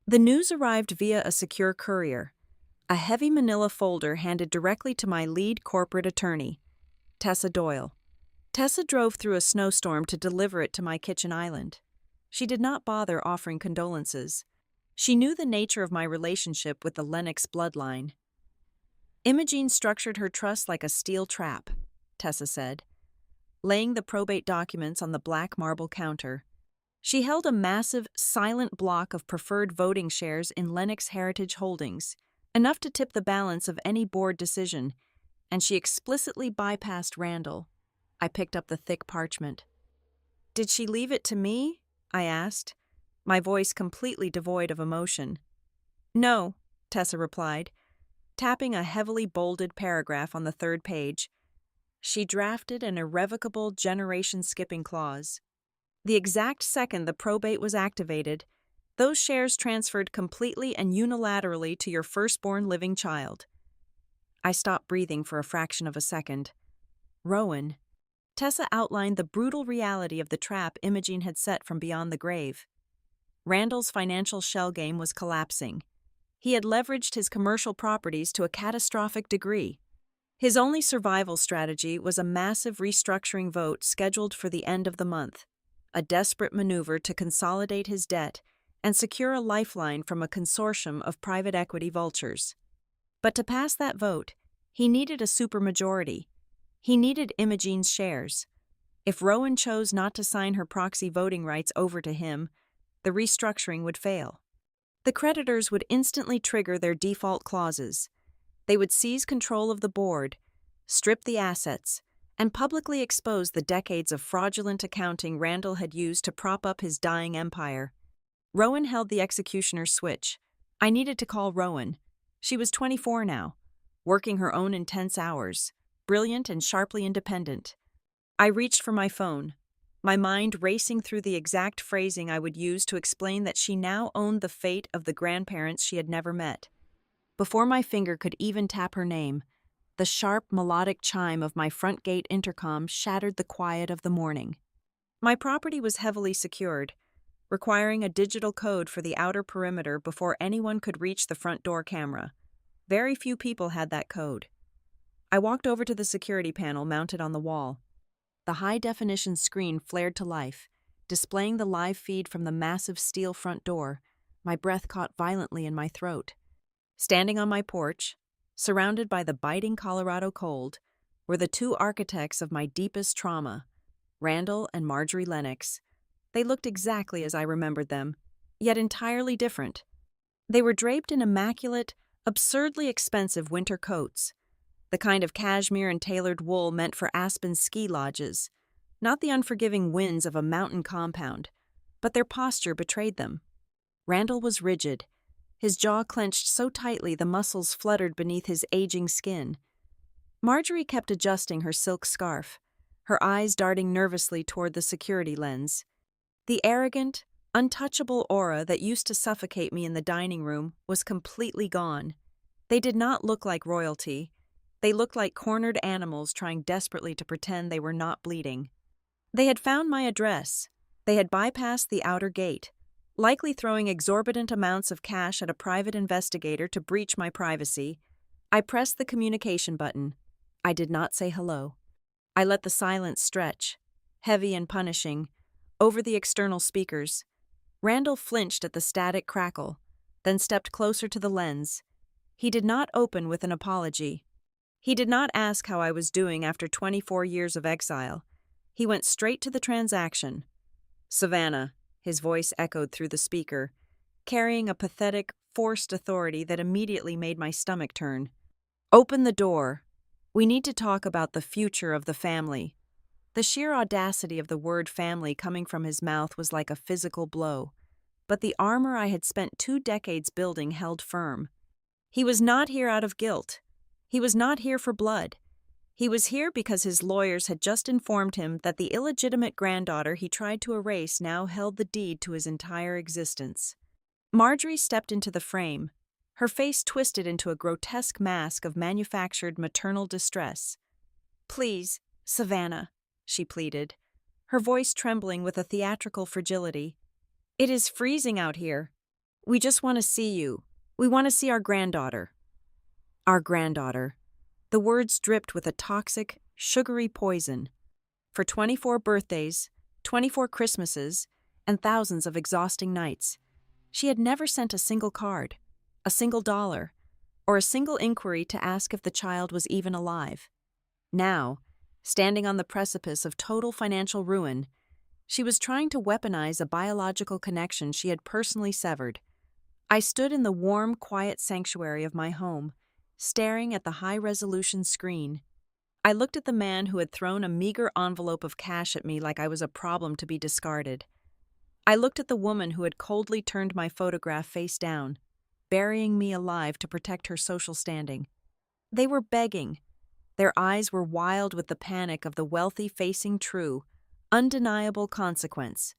The news arrived via a secure courier, a heavy manila folder handed directly to my lead corporate attorney, Tessa Doyle. Tessa drove through a snowstorm to deliver it to my kitchen island. She did not bother offering condolences. She knew the nature of my relationship with the Lennox bloodline. Imogene structured her trust like a steel trap, Tessa said, laying the probate documents on the black marble counter. She held a massive, silent block of preferred voting shares in Lennox Heritage Holdings, enough to tip the balance of any board decision, and she explicitly bypassed Randall. I picked up the thick parchment. "Did she leave it to me?" I asked, my voice completely devoid of emotion. "No," Tessa replied, tapping a heavily bolded paragraph on the third page. She drafted an irrevocable generation-skipping clause. The exact second the probate was activated, those shares transferred completely and unilaterally to your firstborn living child. I stopped breathing for a fraction of a second. Rowan. Tessa outlined the brutal reality of the trap Imogene had set from beyond the grave. Randall's financial shell game was collapsing. He had leveraged his commercial properties to a catastrophic degree. His only survival strategy was a massive restructuring vote scheduled for the end of the month, a desperate maneuver to consolidate his debt and secure a lifeline from a consortium of private equity vultures. But to pass that vote, he needed a supermajority. He needed Imogene's shares. If Rowan chose not to sign her proxy voting rights over to him, the restructuring would fail. The creditors would instantly trigger their default clauses. They would seize control of the board, strip the assets, and publicly expose the decades of fraudulent accounting Randall had used to prop up his dying empire. Rowan held the executioner's switch. I needed to call Rowan. She was 24 now, working her own intense hours, brilliant and sharply independent. I reached for my phone, my mind racing through the exact phrasing I would use to explain that she now owned the fate of the grandparents she had never met. Before my finger could even tap her name, the sharp, melodic chime of my front gate intercom shattered the quiet of the morning. My property was heavily secured, requiring a digital code for the outer perimeter before anyone could reach the front door camera. Very few people had that code. I walked over to the security panel mounted on the wall. The high-definition screen flared to life, displaying the live feed from the massive steel front door. My breath caught violently in my throat. Standing on my porch, surrounded by the biting Colorado cold, were the two architects of my deepest trauma, Randall and Marjorie Lennox. They looked exactly as I remembered them, yet entirely different. They were draped in immaculate, absurdly expensive winter coats, the kind of cashmere and tailored wool meant for Aspen ski lodges, not the unforgiving winds of a mountain compound, but their posture betrayed them. Randall was rigid, his jaw clenched so tightly the muscles fluttered beneath his aging skin. Marjorie kept adjusting her silk scarf, her eyes darting nervously toward the security lens. The arrogant, untouchable aura that used to suffocate me in the dining room was completely gone. They did not look like royalty. They looked like cornered animals trying desperately to pretend they were not bleeding. They had found my address. They had bypassed the outer gate, likely throwing exorbitant amounts of cash at a private investigator to breach my privacy. I pressed the communication button. I did not say hello. I let the silence stretch, heavy and punishing, over the external speakers. Randall flinched at the static crackle, then stepped closer to the lens. He did not open with an apology. He did not ask how I was doing after 24 years of exile. He went straight to the transaction. "Savannah," his voice echoed through the speaker, carrying a pathetic, forced authority that immediately made my stomach turn. "Open the door. We need to talk about the future of the family." The sheer audacity of the word family coming from his mouth was like a physical blow. But the armor I had spent 2 decades building held firm. He was not here out of guilt. He was not here for blood. He was here because his lawyers had just informed him that the illegitimate granddaughter he tried to erase now held the deed to his entire existence. Marjorie stepped into the frame, her face twisted into a grotesque mask of manufactured maternal distress. "Please, Savannah," she pleaded, her voice trembling with a theatrical fragility. "It is freezing out here. We just want to see you. We want to see our granddaughter." Our granddaughter. The words dripped with a toxic, sugary poison. For 24 birthdays, 24 Christmases, and thousands of exhausting nights, she had never sent a single card, a single dollar, or a single inquiry to ask if the child was even alive. Now, standing on the precipice of total financial ruin, she was trying to weaponize a biological connection she had personally severed. I stood in the warm, quiet sanctuary of my home, staring at the high-resolution screen. I looked at the man who had thrown a meager envelope of cash at me like I was a problem to be discarded. I looked at the woman who had coldly turned my photograph face down, burying me alive to protect her social standing. They were begging. Their eyes were wild with the panic of the wealthy facing true, undeniable consequence.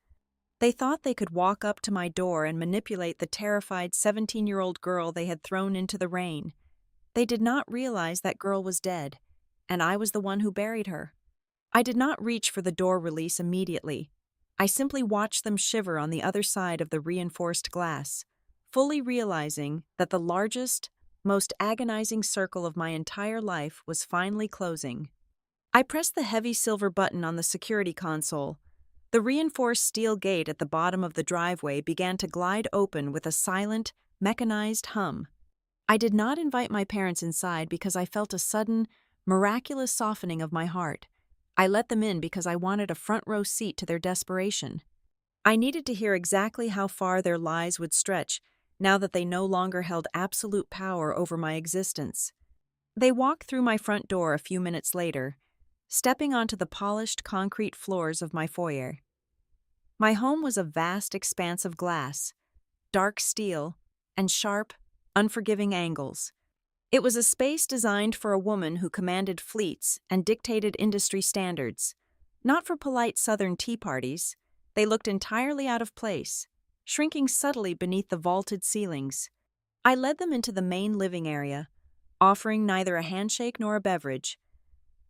They thought they could walk up to my door and manipulate the terrified 17-year-old girl they had thrown into the rain. They did not realize that girl was dead, and I was the one who buried her. I did not reach for the door release immediately. I simply watched them shiver on the other side of the reinforced glass, fully realizing that the largest, most agonizing circle of my entire life was finally closing. I pressed the heavy silver button on the security console. The reinforced steel gate at the bottom of the driveway began to glide open with a silent, mechanized hum. I did not invite my parents inside because I felt a sudden, miraculous softening of my heart. I let them in because I wanted a front-row seat to their desperation. I needed to hear exactly how far their lies would stretch now that they no longer held absolute power over my existence. They walked through my front door a few minutes later, stepping onto the polished concrete floors of my foyer. My home was a vast expanse of glass, dark steel, and sharp, unforgiving angles. It was a space designed for a woman who commanded fleets and dictated industry standards. Not for polite Southern tea parties, they looked entirely out of place, shrinking subtly beneath the vaulted ceilings. I led them into the main living area, offering neither a handshake nor a beverage.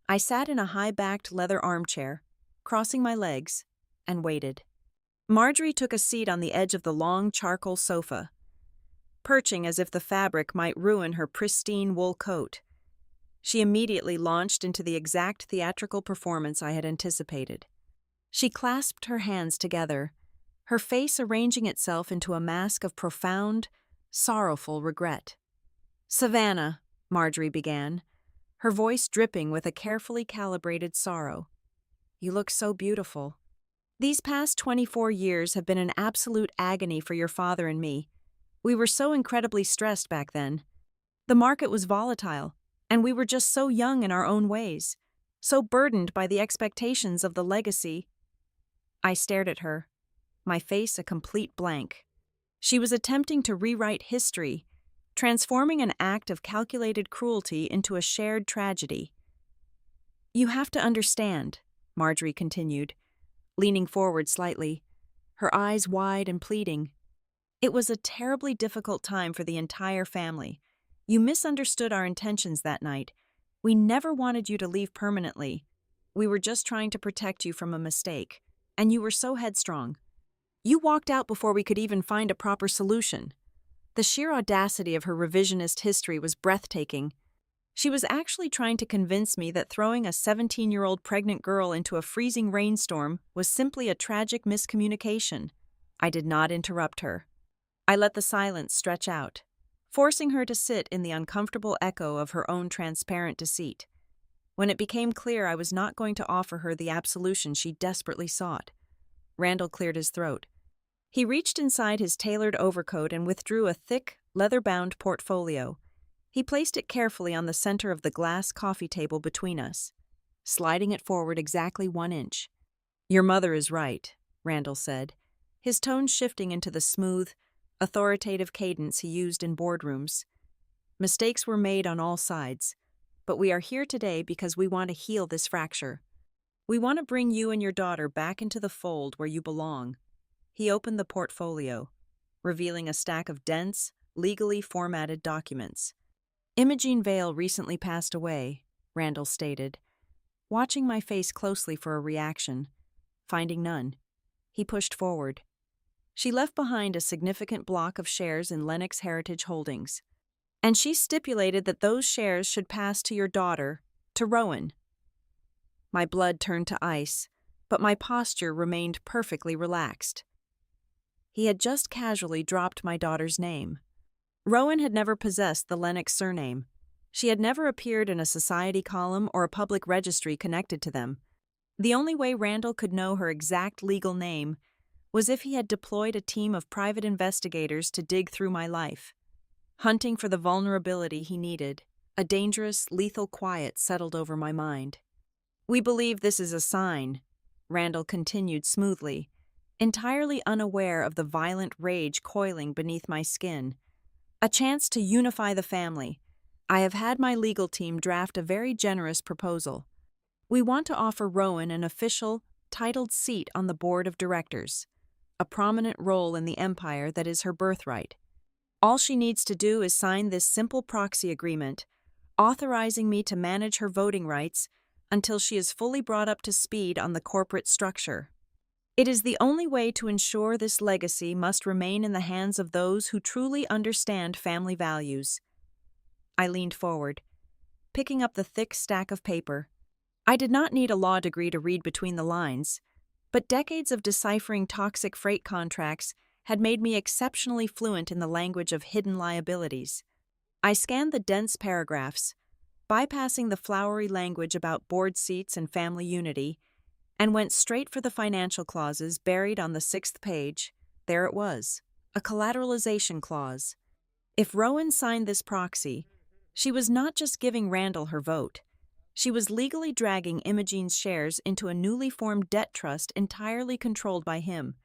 I sat in a high-backed leather armchair, crossing my legs, and waited. Marjorie took a seat on the edge of the long charcoal sofa, perching as if the fabric might ruin her pristine wool coat. She immediately launched into the exact theatrical performance I had anticipated. She clasped her hands together, her face arranging itself into a mask of profound, sorrowful regret. "Savannah," Marjorie began, her voice dripping with a carefully calibrated sorrow. "You look so beautiful. These past 24 years have been an absolute agony for your father and me. We were so incredibly stressed back then. The market was volatile, and we were just so young in our own ways, so burdened by the expectations of the legacy." I stared at her, my face a complete blank. She was attempting to rewrite history, transforming an act of calculated cruelty into a shared tragedy. "You have to understand," Marjorie continued, leaning forward slightly, her eyes wide and pleading. "It was a terribly difficult time for the entire family. You misunderstood our intentions that night. We never wanted you to leave permanently. We were just trying to protect you from a mistake, and you were so headstrong. You walked out before we could even find a proper solution." The sheer audacity of her revisionist history was breathtaking. She was actually trying to convince me that throwing a 17-year-old pregnant girl into a freezing rainstorm was simply a tragic miscommunication. I did not interrupt her. I let the silence stretch out, forcing her to sit in the uncomfortable echo of her own transparent deceit. When it became clear I was not going to offer her the absolution she desperately sought, Randall cleared his throat. He reached inside his tailored overcoat and withdrew a thick, leather-bound portfolio. He placed it carefully on the center of the glass coffee table between us, sliding it forward exactly 1 inch. "Your mother is right," Randall said, his tone shifting into the smooth, authoritative cadence he used in boardrooms. "Mistakes were made on all sides, but we are here today because we want to heal this fracture. We want to bring you and your daughter back into the fold where you belong." He opened the portfolio, revealing a stack of dense, legally formatted documents. "Imogene Vale recently passed away," Randall stated, watching my face closely for a reaction. Finding none, he pushed forward. "She left behind a significant block of shares in Lennox Heritage Holdings, and she stipulated that those shares should pass to your daughter, to Rowan." My blood turned to ice, but my posture remained perfectly relaxed. He had just casually dropped my daughter's name. Rowan had never possessed the Lennox surname. She had never appeared in a society column or a public registry connected to them. The only way Randall could know her exact legal name was if he had deployed a team of private investigators to dig through my life, hunting for the vulnerability he needed. A dangerous, lethal quiet settled over my mind. "We believe this is a sign," Randall continued smoothly, entirely unaware of the violent rage coiling beneath my skin. "A chance to unify the family. I have had my legal team draft a very generous proposal. We want to offer Rowan an official, titled seat on the board of directors, a prominent role in the empire that is her birthright. All she needs to do is sign this simple proxy agreement, authorizing me to manage her voting rights until she is fully brought up to speed on the corporate structure. It is the only way to ensure this legacy must remain in the hands of those who truly understand family values." I leaned forward, picking up the thick stack of paper. I did not need a law degree to read between the lines, but decades of deciphering toxic freight contracts had made me exceptionally fluent in the language of hidden liabilities. I scanned the dense paragraphs, bypassing the flowery language about board seats and family unity, and went straight for the financial clauses buried on the 6th page. There it was, a collateralization clause. If Rowan signed this proxy, she was not just giving Randall her vote. She was legally dragging Imogene's shares into a newly formed debt trust entirely controlled by him.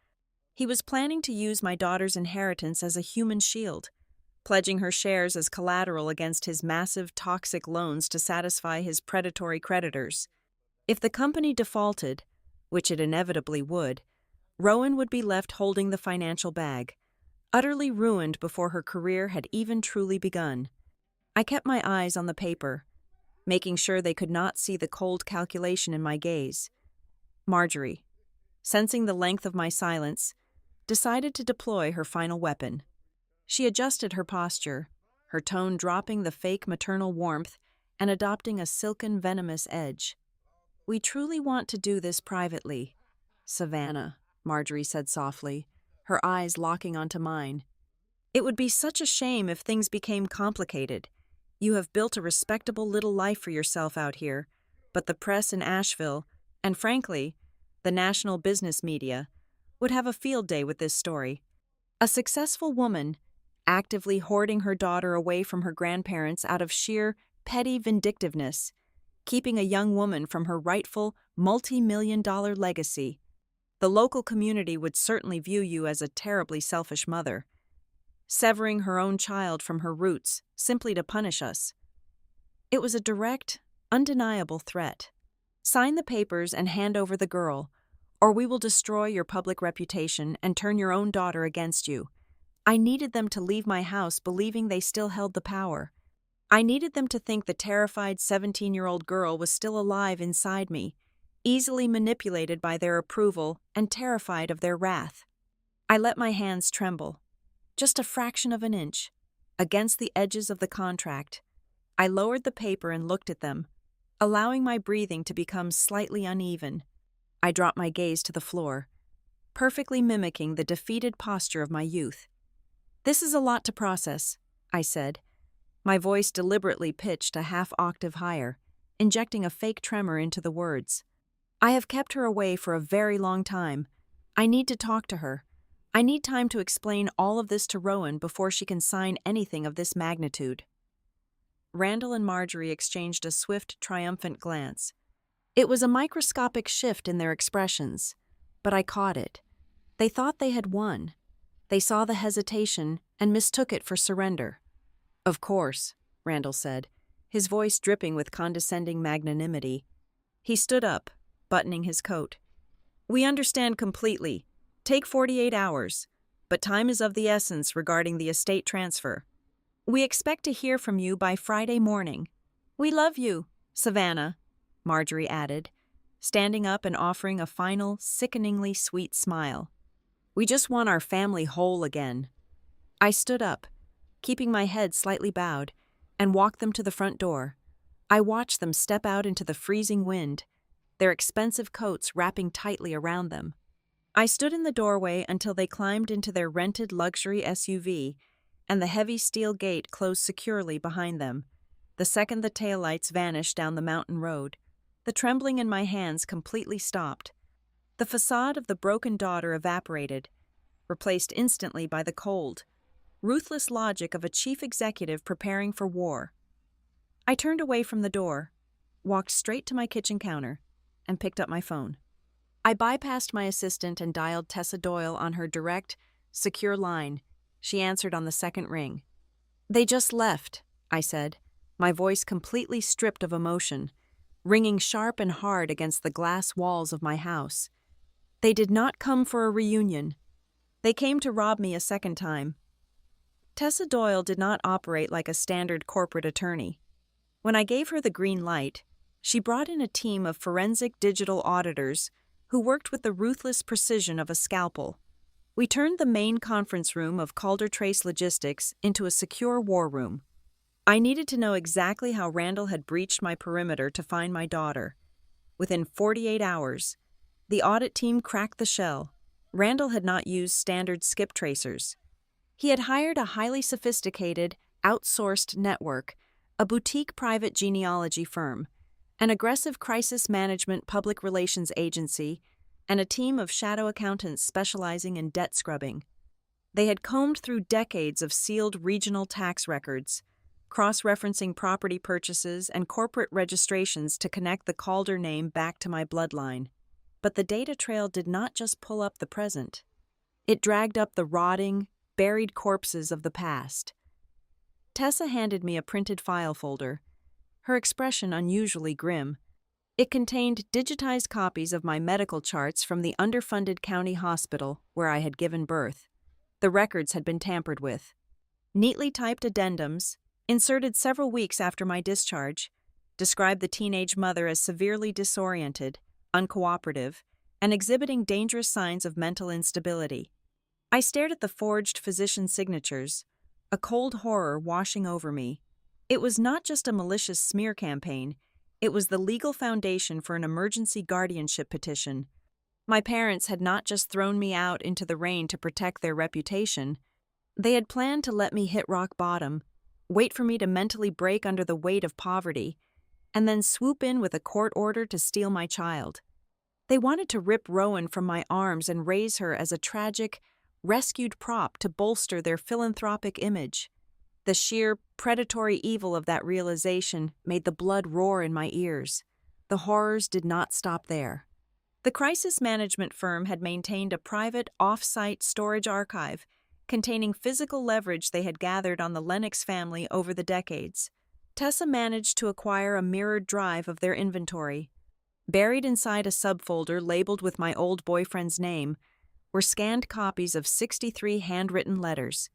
He was planning to use my daughter's inheritance as a human shield, pledging her shares as collateral against his massive toxic loans to satisfy his predatory creditors. If the company defaulted, which it inevitably would, Rowan would be left holding the financial bag, utterly ruined before her career had even truly begun. I kept my eyes on the paper, making sure they could not see the cold calculation in my gaze. Marjorie, sensing the length of my silence, decided to deploy her final weapon. She adjusted her posture, her tone dropping the fake maternal warmth and adopting a silken, venomous edge. "We truly want to do this privately, Savannah," Marjorie said softly, her eyes locking onto mine. "It would be such a shame if things became complicated. You have built a respectable little life for yourself out here, but the press in Asheville, and frankly, the national business media, would have a field day with this story. A successful woman, actively hoarding her daughter away from her grandparents out of sheer, petty vindictiveness, keeping a young woman from her rightful multi-million-dollar legacy. The local community would certainly view you as a terribly selfish mother, severing her own child from her roots simply to punish us." It was a direct, undeniable threat. "Sign the papers and hand over the girl, or we will destroy your public reputation and turn your own daughter against you." I needed them to leave my house believing they still held the power. I needed them to think the terrified 17-year-old girl was still alive inside me, easily manipulated by their approval and terrified of their wrath. I let my hands tremble, just a fraction of an inch, against the edges of the contract. I lowered the paper and looked at them, allowing my breathing to become slightly uneven. I dropped my gaze to the floor, perfectly mimicking the defeated posture of my youth. "This is a lot to process," I said, my voice deliberately pitched a half-octave higher, injecting a fake tremor into the words. "I have kept her away for a very long time. I need to talk to her. I need time to explain all of this to Rowan before she can sign anything of this magnitude." Randall and Marjorie exchanged a swift, triumphant glance. It was a microscopic shift in their expressions, but I caught it. They thought they had won. They saw the hesitation and mistook it for surrender. "Of course," Randall said, his voice dripping with condescending magnanimity. He stood up, buttoning his coat. "We understand completely. Take 48 hours, but time is of the essence regarding the estate transfer. We expect to hear from you by Friday morning." "We love you, Savannah," Marjorie added, standing up and offering a final, sickeningly sweet smile. "We just want our family whole again." I stood up, keeping my head slightly bowed, and walked them to the front door. I watched them step out into the freezing wind, their expensive coats wrapping tightly around them. I stood in the doorway until they climbed into their rented luxury SUV, and the heavy steel gate closed securely behind them. The second the taillights vanished down the mountain road, the trembling in my hands completely stopped. The facade of the broken daughter evaporated, replaced instantly by the cold, ruthless logic of a chief executive preparing for war. I turned away from the door, walked straight to my kitchen counter, and picked up my phone. I bypassed my assistant and dialed Tessa Doyle on her direct, secure line. She answered on the second ring. "They just left," I said, my voice completely stripped of emotion, ringing sharp and hard against the glass walls of my house. "They did not come for a reunion. They came to rob me a second time." Tessa Doyle did not operate like a standard corporate attorney. When I gave her the green light, she brought in a team of forensic digital auditors who worked with the ruthless precision of a scalpel. We turned the main conference room of Calder Trace Logistics into a secure war room. I needed to know exactly how Randall had breached my perimeter to find my daughter. Within 48 hours, the audit team cracked the shell. Randall had not used standard skip tracers. He had hired a highly sophisticated, outsourced network, a boutique private genealogy firm, an aggressive crisis management public relations agency, and a team of shadow accountants specializing in debt scrubbing. They had combed through decades of sealed regional tax records, cross-referencing property purchases and corporate registrations to connect the Calder name back to my bloodline. But the data trail did not just pull up the present. It dragged up the rotting, buried corpses of the past. Tessa handed me a printed file folder, her expression unusually grim. It contained digitized copies of my medical charts from the underfunded county hospital where I had given birth. The records had been tampered with. Neatly typed addendums, inserted several weeks after my discharge, described the teenage mother as severely disoriented, uncooperative, and exhibiting dangerous signs of mental instability. I stared at the forged physician signatures, a cold horror washing over me. It was not just a malicious smear campaign, it was the legal foundation for an emergency guardianship petition. My parents had not just thrown me out into the rain to protect their reputation. They had planned to let me hit rock bottom, wait for me to mentally break under the weight of poverty, and then swoop in with a court order to steal my child. They wanted to rip Rowan from my arms and raise her as a tragic, rescued prop to bolster their philanthropic image. The sheer, predatory evil of that realization made the blood roar in my ears. The horrors did not stop there. The crisis management firm had maintained a private, off-site storage archive containing physical leverage they had gathered on the Lennox family over the decades. Tessa managed to acquire a mirrored drive of their inventory. Buried inside a subfolder labeled with my old boyfriend's name were scanned copies of 63 handwritten letters.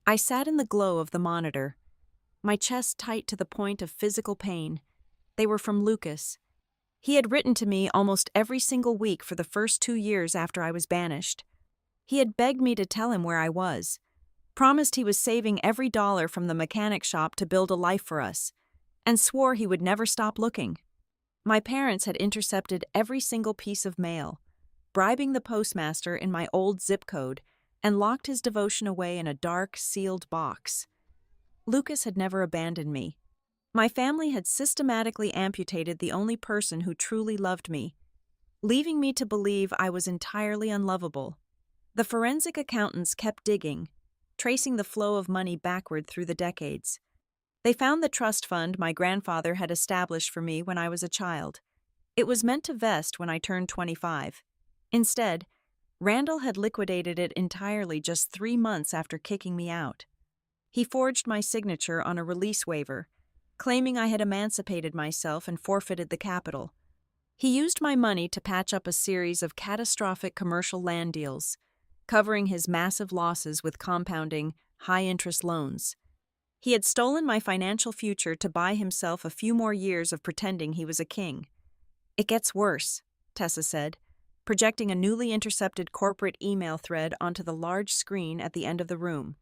I sat in the glow of the monitor, my chest tight to the point of physical pain. They were from Lucas. He had written to me almost every single week for the first 2 years after I was banished. He had begged me to tell him where I was, promised he was saving every dollar from the mechanic shop to build a life for us, and swore he would never stop looking. My parents had intercepted every single piece of mail, bribing the postmaster in my old zip code, and locked his devotion away in a dark, sealed box. Lucas had never abandoned me. My family had systematically amputated the only person who truly loved me, leaving me to believe I was entirely unlovable. The forensic accountants kept digging, tracing the flow of money backward through the decades. They found the trust fund my grandfather had established for me when I was a child. It was meant to vest when I turned 25. Instead, Randall had liquidated it entirely just 3 months after kicking me out. He forged my signature on a release waiver, claiming I had emancipated myself and forfeited the capital. He used my money to patch up a series of catastrophic commercial land deals, covering his massive losses with compounding, high-interest loans. He had stolen my financial future to buy himself a few more years of pretending he was a king. "It gets worse," Tessa said, projecting a newly intercepted corporate email thread onto the large screen at the end of the room.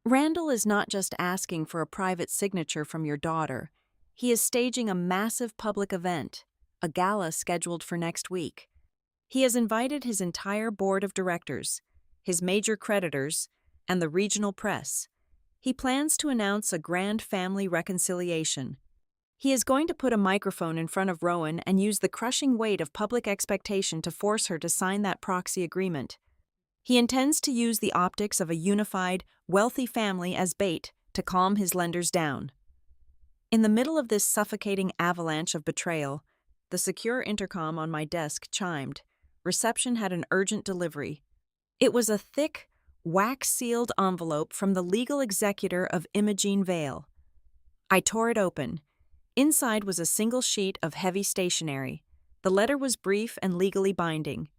"Randall is not just asking for a private signature from your daughter. He is staging a massive public event, a gala scheduled for next week. He has invited his entire board of directors, his major creditors, and the regional press. He plans to announce a grand family reconciliation. He is going to put a microphone in front of Rowan and use the crushing weight of public expectation to force her to sign that proxy agreement. He intends to use the optics of a unified, wealthy family as bait to calm his lenders down." In the middle of this suffocating avalanche of betrayal, the secure intercom on my desk chimed. Reception had an urgent delivery. It was a thick, wax-sealed envelope from the legal executor of Imogene Vale. I tore it open. Inside was a single sheet of heavy stationery. The letter was brief and legally binding.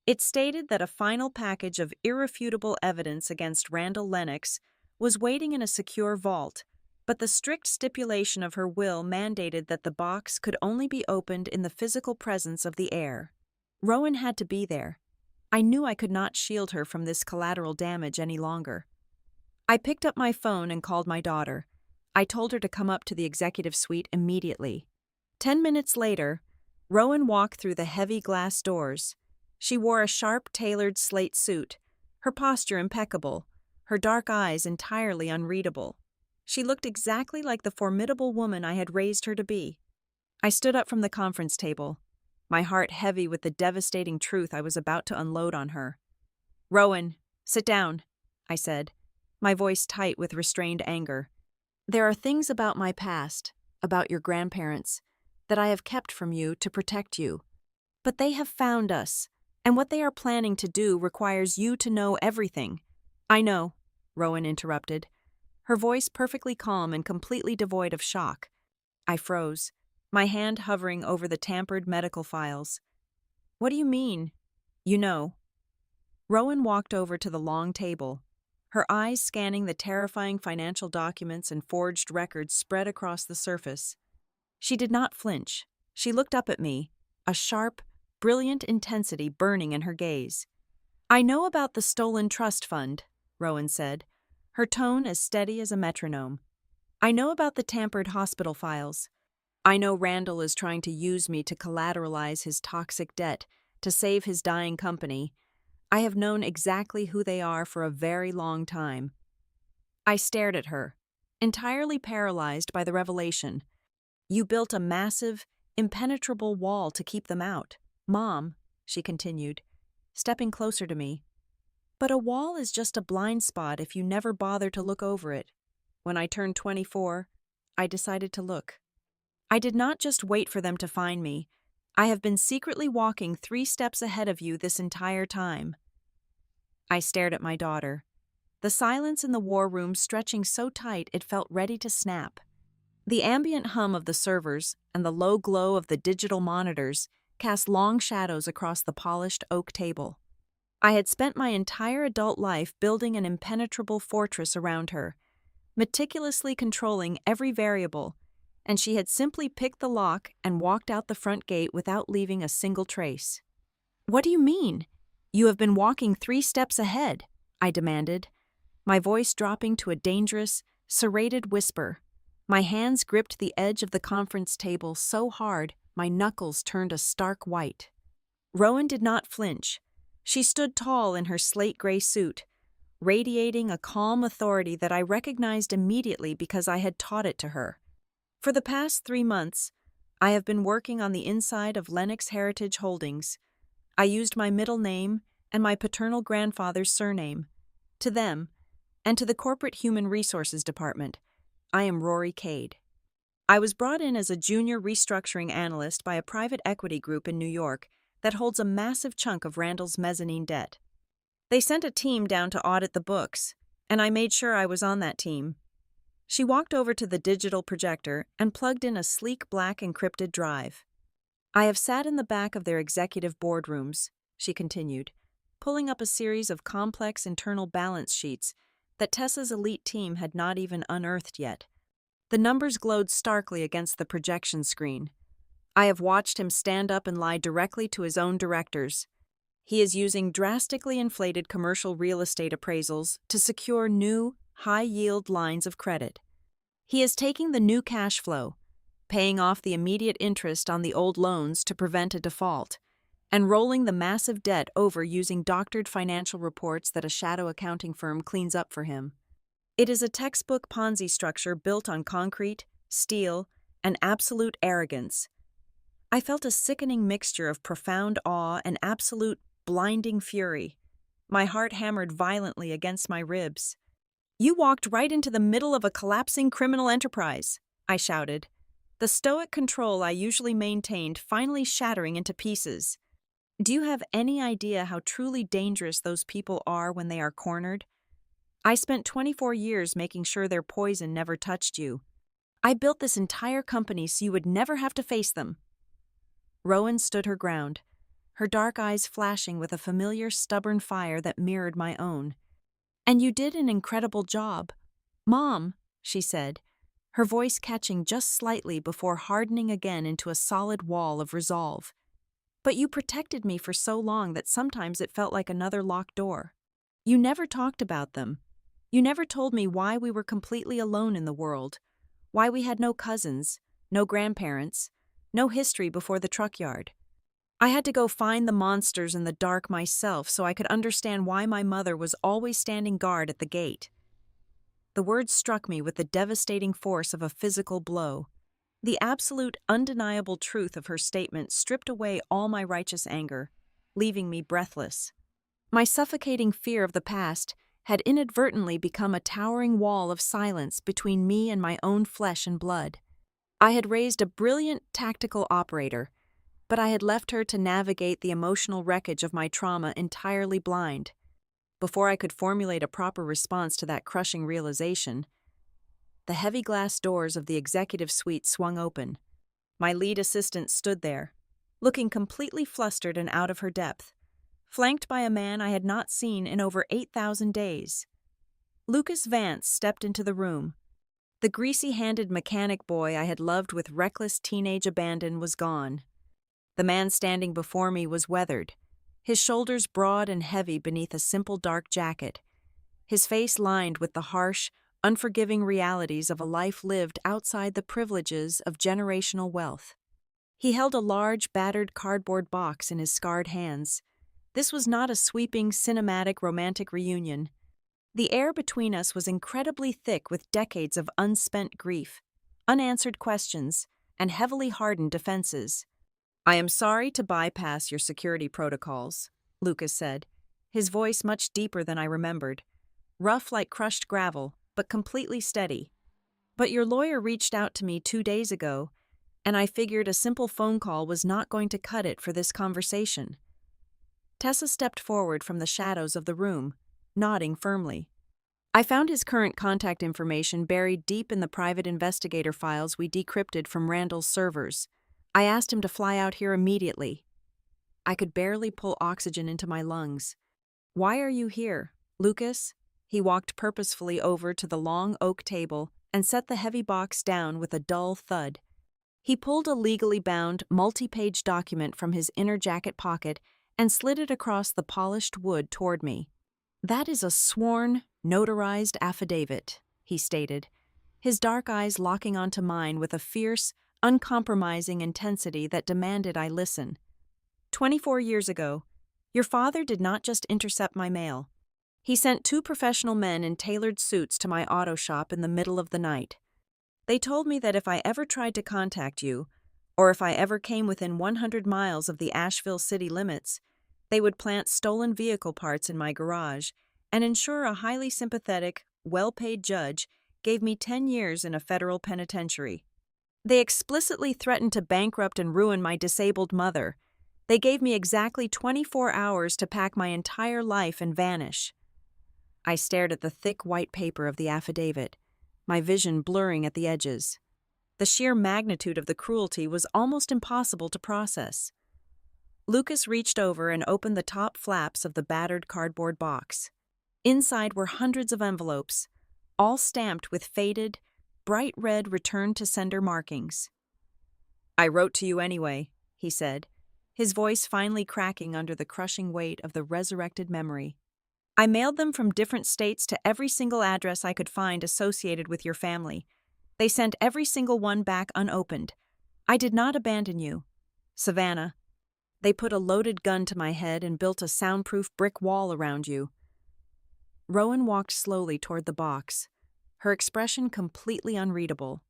It stated that a final package of irrefutable evidence against Randall Lennox was waiting in a secure vault, but the strict stipulation of her will mandated that the box could only be opened in the physical presence of the heir. Rowan had to be there. I knew I could not shield her from this collateral damage any longer. I picked up my phone and called my daughter. I told her to come up to the executive suite immediately. 10 minutes later, Rowan walked through the heavy glass doors. She wore a sharp, tailored slate suit, her posture impeccable, her dark eyes entirely unreadable. She looked exactly like the formidable woman I had raised her to be. I stood up from the conference table, my heart heavy with the devastating truth I was about to unload on her. "Rowan, sit down," I said, my voice tight with restrained anger. "There are things about my past, about your grandparents, that I have kept from you to protect you. But they have found us, and what they are planning to do requires you to know everything." "I know," Rowan interrupted. her voice perfectly calm and completely devoid of shock. I froze, my hand hovering over the tampered medical files. What do you mean? You know. Rowan walked over to the long table, her eyes scanning the terrifying financial documents and forged records spread across the surface. She did not flinch. She looked up at me, a sharp, brilliant intensity burning in her gaze. I know about the stolen trust fund, Rowan said, her tone as steady as a metronome. I know about the tampered hospital files. I know Randall is trying to use me to collateralize his toxic debt, to save his dying company. I have known exactly who they are for a very long time. I stared at her, entirely paralyzed by the revelation. You built a massive, impenetrable wall to keep them out. Mom, she continued, stepping closer to me. But a wall is just a blind spot if you never bother to look over it. When I turned 24, I decided to look. I did not just wait for them to find me. I have been secretly walking 3 steps ahead of you this entire time. I stared at my daughter, the silence in the war room stretching so tight it felt ready to snap. The ambient hum of the servers and the low glow of the digital monitors cast long shadows across the polished oak table. I had spent my entire adult life building an impenetrable fortress around her, meticulously controlling every variable, and she had simply picked the lock and walked out the front gate without leaving a single trace. What do you mean? You have been walking 3 steps ahead, I demanded, my voice dropping to a dangerous, serrated whisper. My hands gripped the edge of the conference table so hard my knuckles turned a stark white. Rowan did not flinch. She stood tall in her slate-gray suit, radiating a calm authority that I recognized immediately because I had taught it to her. For the past 3 months, I have been working on the inside of Lennox Heritage Holdings. I used my middle name and my paternal grandfather's surname. To them, and to the Corporate Human Resources Department, I am Rory Cade. I was brought in as a junior restructuring analyst by a private equity group in New York that holds a massive chunk of Randall's mezzanine debt. They sent a team down to audit the books, and I made sure I was on that team. She walked over to the digital projector and plugged in a sleek black encrypted drive. I have sat in the back of their executive boardrooms, she continued, pulling up a series of complex internal balance sheets that Tessa's elite team had not even unearthed yet. The numbers glowed starkly against the projection screen. I have watched him stand up and lie directly to his own directors. He is using drastically inflated commercial real estate appraisals to secure new, high-yield lines of credit. He is taking the new cash flow, paying off the immediate interest on the old loans to prevent a default, and rolling the massive debt over using doctored financial reports that a shadow accounting firm cleans up for him. It is a textbook Ponzi structure built on concrete, steel, and absolute arrogance. I felt a sickening mixture of profound awe and absolute, blinding fury. My heart hammered violently against my ribs. You walked right into the middle of a collapsing criminal enterprise, I shouted, the stoic control I usually maintained finally shattering into pieces. Do you have any idea how truly dangerous those people are when they are cornered? I spent 24 years making sure their poison never touched you. I built this entire company so you would never have to face them. Rowan stood her ground, her dark eyes flashing with a familiar stubborn fire that mirrored my own. And you did an incredible job. Mom, she said, her voice catching just slightly before hardening again into a solid wall of resolve. But you protected me for so long that sometimes it felt like another locked door. You never talked about them. You never told me why we were completely alone in the world, why we had no cousins, no grandparents, no history before the truck yard. I had to go find the monsters in the dark myself so I could understand why my mother was always standing guard at the gate. The words struck me with the devastating force of a physical blow. The absolute, undeniable truth of her statement stripped away all my righteous anger, leaving me breathless. My suffocating fear of the past had inadvertently become a towering wall of silence between me and my own flesh and blood. I had raised a brilliant tactical operator, but I had left her to navigate the emotional wreckage of my trauma entirely blind. Before I could formulate a proper response to that crushing realization, The heavy glass doors of the executive suite swung open. My lead assistant stood there, looking completely flustered and out of her depth, flanked by a man I had not seen in over 8,000 days. Lucas Vance stepped into the room. The greasy-handed mechanic boy I had loved with reckless teenage abandon was gone. The man standing before me was weathered, his shoulders broad and heavy beneath a simple dark jacket, his face lined with the harsh, unforgiving realities of a life lived outside the privileges of generational wealth. He held a large, battered cardboard box in his scarred hands. This was not a sweeping, cinematic, romantic reunion. The air between us was incredibly thick with decades of unspent grief, unanswered questions, and heavily hardened defenses. "I am sorry to bypass your security protocols," Lucas said, his voice much deeper than I remembered, rough like crushed gravel, but completely steady. "But your lawyer reached out to me 2 days ago, and I figured a simple phone call was not going to cut it for this conversation." Tessa stepped forward from the shadows of the room, nodding firmly. "I found his current contact information buried deep in the private investigator files we decrypted from Randall's servers. I asked him to fly out here immediately." I could barely pull oxygen into my lungs. "Why are you here, Lucas?" He walked purposefully over to the long oak table and set the heavy box down with a dull thud. He pulled a legally bound, multi-page document from his inner jacket pocket and slid it across the polished wood toward me. "That is a sworn, notarized affidavit," he stated, his dark eyes locking onto mine with a fierce, uncompromising intensity that demanded I listen. 24 years ago, your father did not just intercept my mail. He sent 2 professional men in tailored suits to my auto shop in the middle of the night. They told me that if I ever tried to contact you, or if I ever came within 100 miles of the Asheville city limits, they would plant stolen vehicle parts in my garage and ensure a highly sympathetic, well-paid judge gave me 10 years in a federal penitentiary. They explicitly threatened to bankrupt and ruin my disabled mother. They gave me exactly 24 hours to pack my entire life and vanish. I stared at the thick white paper of the affidavit, my vision blurring at the edges. The sheer magnitude of the cruelty was almost impossible to process. Lucas reached over and opened the top flaps of the battered cardboard box. Inside were hundreds of envelopes, all stamped with faded, bright red return-to-sender markings. "I wrote to you anyway," he said, his voice finally cracking under the crushing weight of the resurrected memory. "I mailed them from different states to every single address I could find associated with your family. They sent every single one back unopened. I did not abandon you. Savannah, they put a loaded gun to my head and built a soundproof brick wall around you." Rowan walked slowly toward the box, her expression completely unreadable.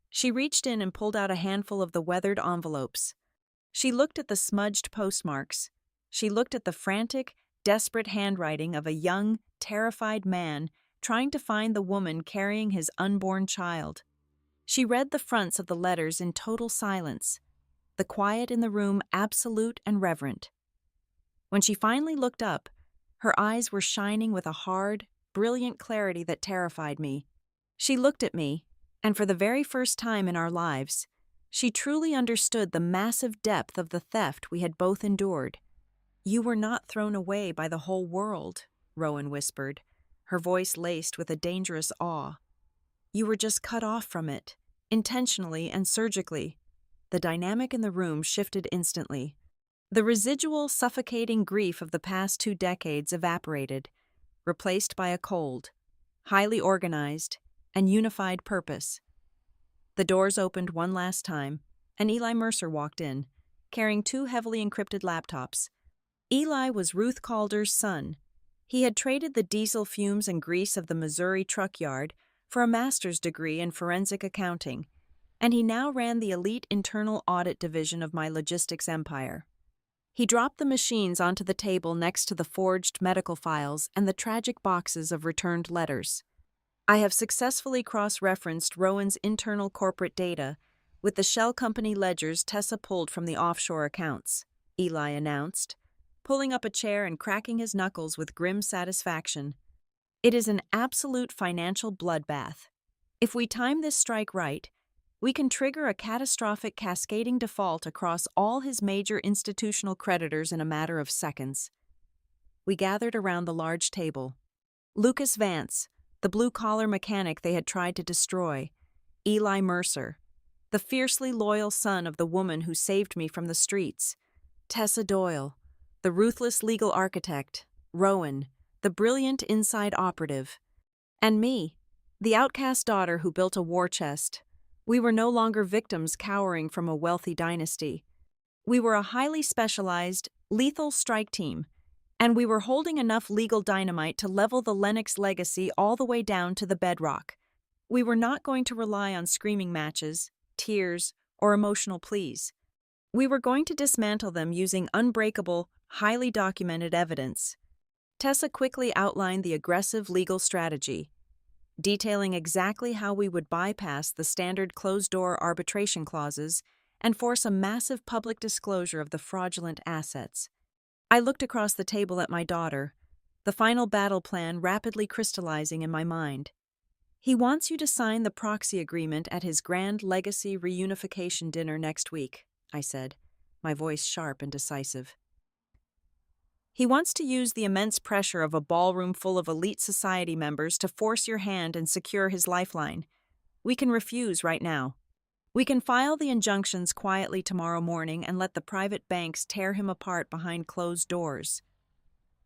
She reached in and pulled out a handful of the weathered envelopes. She looked at the smudged postmarks. She looked at the frantic, desperate handwriting of a young, terrified man trying to find the woman carrying his unborn child. She read the fronts of the letters in total silence, the quiet in the room absolute and reverent. When she finally looked up, her eyes were shining with a hard, brilliant clarity that terrified me. She looked at me, and for the very first time in our lives, she truly understood the massive depth of the theft we had both endured. "You were not thrown away by the whole world," Rowan whispered, her voice laced with a dangerous awe. "You were just cut off from it, intentionally and surgically." The dynamic in the room shifted instantly. The residual, suffocating grief of the past 2 decades evaporated, replaced by a cold, highly organized, and unified purpose. The doors opened one last time, and Eli Mercer walked in, carrying 2 heavily encrypted laptops. Eli was Ruth Calder's son. He had traded the diesel fumes and grease of the Missouri truck yard for a master's degree in forensic accounting, and he now ran the elite internal audit division of my logistics empire. He dropped the machines onto the table next to the forged medical files and the tragic boxes of returned letters. "I have successfully cross-referenced Rowan's internal corporate data with the shell company ledgers Tessa pulled from the offshore accounts," Eli announced, pulling up a chair and cracking his knuckles with grim satisfaction. "It is an absolute financial bloodbath. If we time this strike right, we can trigger a catastrophic cascading default across all his major institutional creditors in a matter of seconds. We gathered around the large table. Lucas Vance, the blue-collar mechanic they had tried to destroy, Eli Mercer, the fiercely loyal son of the woman who saved me from the streets, Tessa Doyle, the ruthless legal architect, Rowan, the brilliant inside operative, and me, the outcast daughter who built a war chest. We were no longer victims cowering from a wealthy dynasty. We were a highly specialized, lethal strike team, and we were holding enough legal dynamite to level the Lennox legacy all the way down to the bedrock. We were not going to rely on screaming matches, tears, or emotional pleas. We were going to dismantle them using unbreakable, highly documented evidence. Tessa quickly outlined the aggressive legal strategy, detailing exactly how we would bypass the standard closed-door arbitration clauses and force a massive public disclosure of the fraudulent assets. I looked across the table at my daughter, the final battle plan rapidly crystallizing in my mind. He wants you to sign the proxy agreement at his grand legacy reunification dinner next week, I said, my voice sharp and decisive. He wants to use the immense pressure of a ballroom full of elite society members to force your hand and secure his lifeline. We can refuse right now. We can file the injunctions quietly tomorrow morning and let the private banks tear him apart behind closed doors.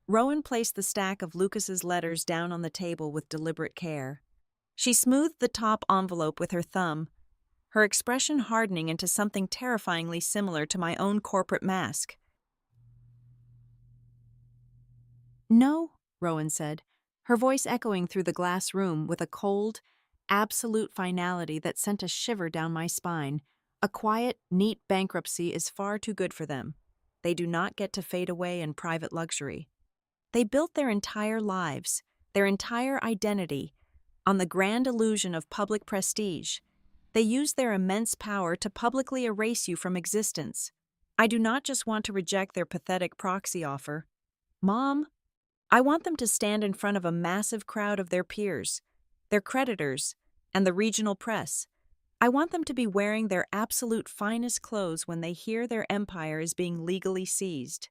Rowan placed the stack of Lucas's letters down on the table with deliberate care. She smoothed the top envelope with her thumb, her expression hardening into something terrifyingly similar to my own corporate mask. "No," Rowan said, her voice echoing through the glass room with a cold, absolute finality that sent a shiver down my spine. "A quiet, neat bankruptcy is far too good for them. They do not get to fade away in private luxury. They built their entire lives, their entire identity, on the grand illusion of public prestige. They use their immense power to publicly erase you from existence. I do not just want to reject their pathetic proxy offer. Mom, I want them to stand in front of a massive crowd of their peers, their creditors, and the regional press. I want them to be wearing their absolute finest clothes when they hear their empire is being legally seized.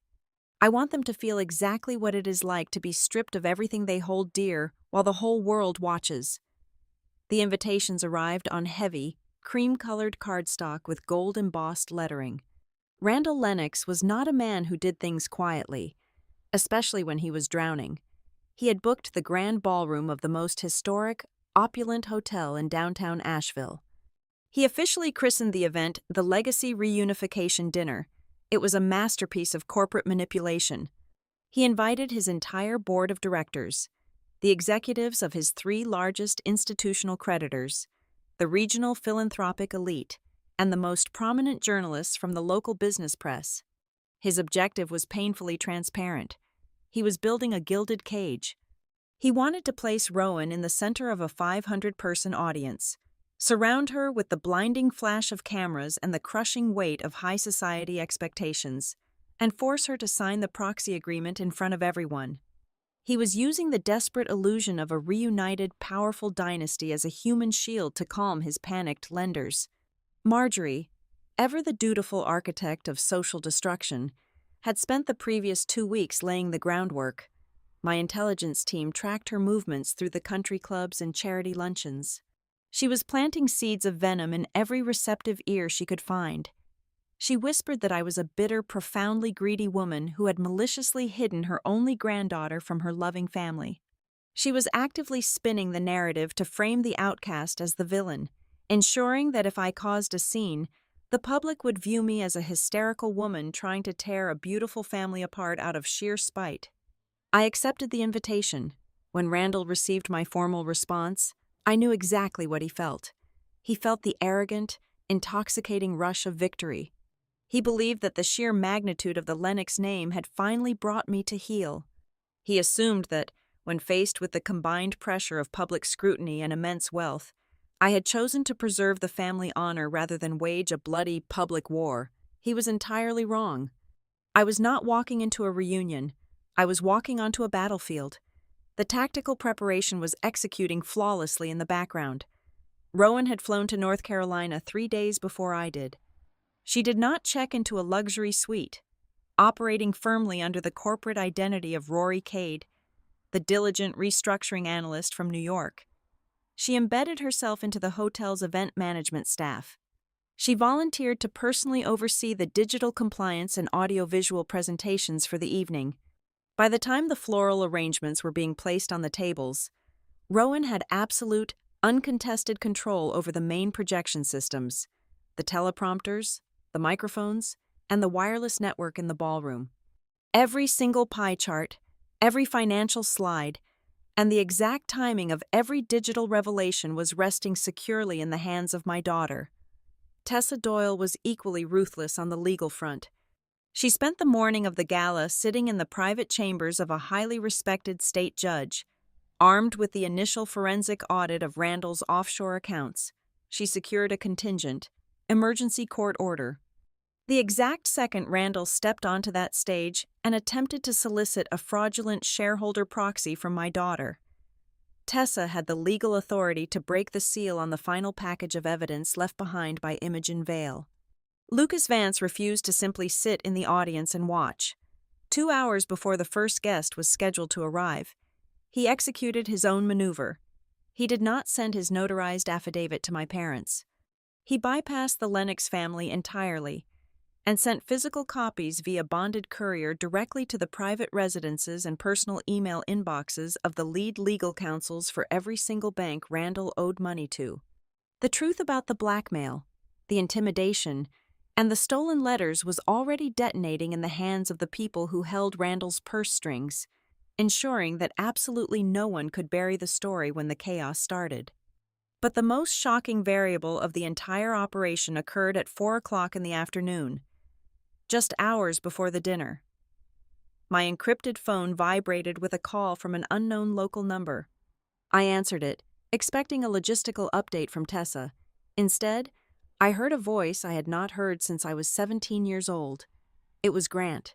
I want them to feel exactly what it is like to be stripped of everything they hold dear while the whole world watches." The invitations arrived on heavy, cream-colored cardstock with gold-embossed lettering. Randall Lennox was not a man who did things quietly, especially when he was drowning. He had booked the grand ballroom of the most historic, opulent hotel in downtown Asheville. He officially christened the event the Legacy Reunification Dinner. It was a masterpiece of corporate manipulation. He invited his entire board of directors, the executives of his 3 largest institutional creditors, the regional philanthropic elite, and the most prominent journalists from the local business press. His objective was painfully transparent. He was building a gilded cage. He wanted to place Rowan in the center of a 500-person audience, surround her with the blinding flash of cameras and the crushing weight of high society expectations, and force her to sign the proxy agreement in front of everyone. He was using the desperate illusion of a reunited, powerful dynasty as a human shield to calm his panicked lenders. Marjorie, ever the dutiful architect of social destruction, had spent the previous 2 weeks laying the groundwork. My intelligence team tracked her movements through the country clubs and charity luncheons. She was planting seeds of venom in every receptive ear she could find. She whispered that I was a bitter, profoundly greedy woman who had maliciously hidden her only granddaughter from her loving family. She was actively spinning the narrative to frame the outcast as the villain, ensuring that if I caused a scene, the public would view me as a hysterical woman trying to tear a beautiful family apart out of sheer spite. I accepted the invitation. When Randall received my formal response, I knew exactly what he felt. He felt the arrogant, intoxicating rush of victory. He believed that the sheer magnitude of the Lennox name had finally brought me to heel. He assumed that, when faced with the combined pressure of public scrutiny and immense wealth, I had chosen to preserve the family honor rather than wage a bloody public war. He was entirely wrong. I was not walking into a reunion. I was walking onto a battlefield. The tactical preparation was executing flawlessly in the background. Rowan had flown to North Carolina 3 days before I did. She did not check into a luxury suite, operating firmly under the corporate identity of Rory Cade, the diligent restructuring analyst from New York. She embedded herself into the hotel's event management staff. She volunteered to personally oversee the digital compliance and audiovisual presentations for the evening. By the time the floral arrangements were being placed on the tables, Rowan had absolute, uncontested control over the main projection systems, the teleprompters, the microphones, and the wireless network in the ballroom. Every single pie chart, every financial slide, and the exact timing of every digital revelation was resting securely in the hands of my daughter. Tessa Doyle was equally ruthless on the legal front. She spent the morning of the gala sitting in the private chambers of a highly respected state judge. Armed with the initial forensic audit of Randall's offshore accounts, she secured a contingent, emergency court order. The exact second Randall stepped onto that stage and attempted to solicit a fraudulent shareholder proxy from my daughter, Tessa had the legal authority to break the seal on the final package of evidence left behind by Imogen Vale. Lucas Vance refused to simply sit in the audience and watch. 2 hours before the first guest was scheduled to arrive, he executed his own maneuver. He did not send his notarized affidavit to my parents. He bypassed the Lennox family entirely and sent physical copies via bonded courier directly to the private residences and personal email inboxes of the lead legal counsels for every single bank Randall owed money to. The truth about the blackmail, the intimidation, and the stolen letters was already detonating in the hands of the people who held Randall's purse strings, ensuring that absolutely no one could bury the story when the chaos started. But the most shocking variable of the entire operation occurred at 4 o'clock in the afternoon, just hours before the dinner. My encrypted phone vibrated with a call from an unknown local number. I answered it, expecting a logistical update from Tessa. Instead, I heard a voice I had not heard since I was 17 years old. It was Grant.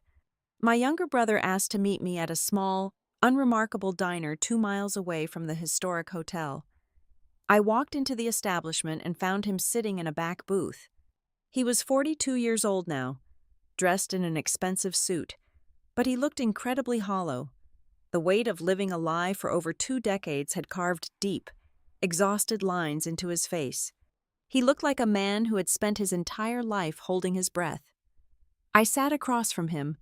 My younger brother asked to meet me at a small, unremarkable diner 2 miles away from the historic hotel. I walked into the establishment and found him sitting in a back booth. He was 42 years old now, dressed in an expensive suit, but he looked incredibly hollow. The weight of living a lie for over 2 decades had carved deep, exhausted lines into his face. He looked like a man who had spent his entire life holding his breath. I sat across from him.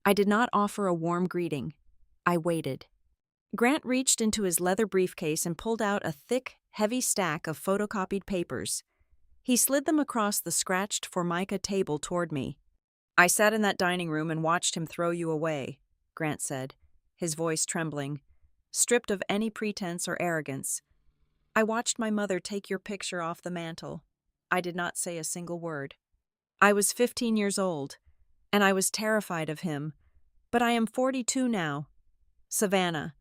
I did not offer a warm greeting. I waited. Grant reached into his leather briefcase and pulled out a thick, heavy stack of photocopied papers. He slid them across the scratched formica table toward me. "I sat in that dining room and watched him throw you away," Grant said, his voice trembling, stripped of any pretense or arrogance. "I watched my mother take your picture off the mantel. I did not say a single word. I was 15 years old, and I was terrified of him, but I am 42 now, Savannah,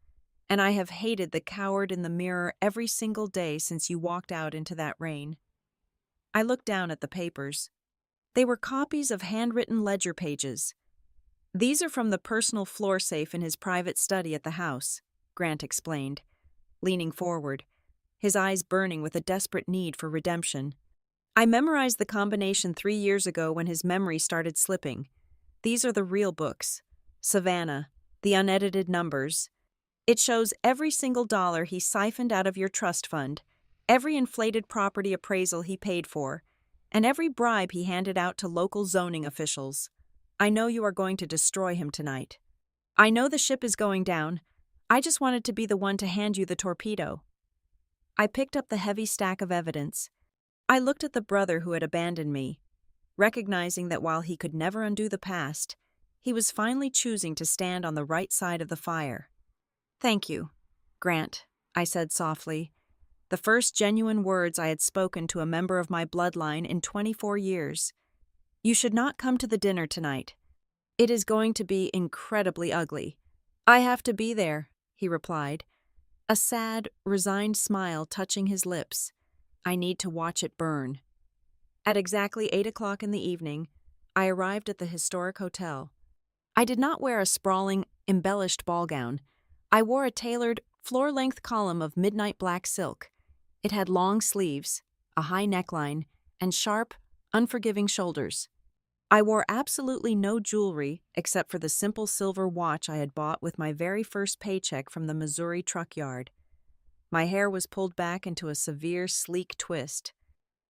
and I have hated the coward in the mirror every single day since you walked out into that rain." I looked down at the papers. They were copies of handwritten ledger pages. "These are from the personal floor safe in his private study at the house," Grant explained, leaning forward, his eyes burning with a desperate need for redemption. "I memorized the combination 3 years ago when his memory started slipping. These are the real books. Savannah, the unedited numbers. It shows every single dollar he siphoned out of your trust fund, every inflated property appraisal he paid for, and every bribe he handed out to local zoning officials. I know you are going to destroy him tonight. I know the ship is going down. I just wanted to be the one to hand you the torpedo." I picked up the heavy stack of evidence. I looked at the brother who had abandoned me, recognizing that while he could never undo the past, he was finally choosing to stand on the right side of the fire. "Thank you, Grant," I said softly, the first genuine words I had spoken to a member of my bloodline in 24 years. "You should not come to the dinner tonight. It is going to be incredibly ugly." "I have to be there," he replied, a sad, resigned smile touching his lips. "I need to watch it burn." At exactly 8 o'clock in the evening, I arrived at the historic hotel. I did not wear a sprawling, embellished ball gown. I wore a tailored, floor-length column of midnight black silk. It had long sleeves, a high neckline, and sharp, unforgiving shoulders. I wore absolutely no jewelry except for the simple silver watch I had bought with my very first paycheck from the Missouri truck yard. My hair was pulled back into a severe, sleek twist.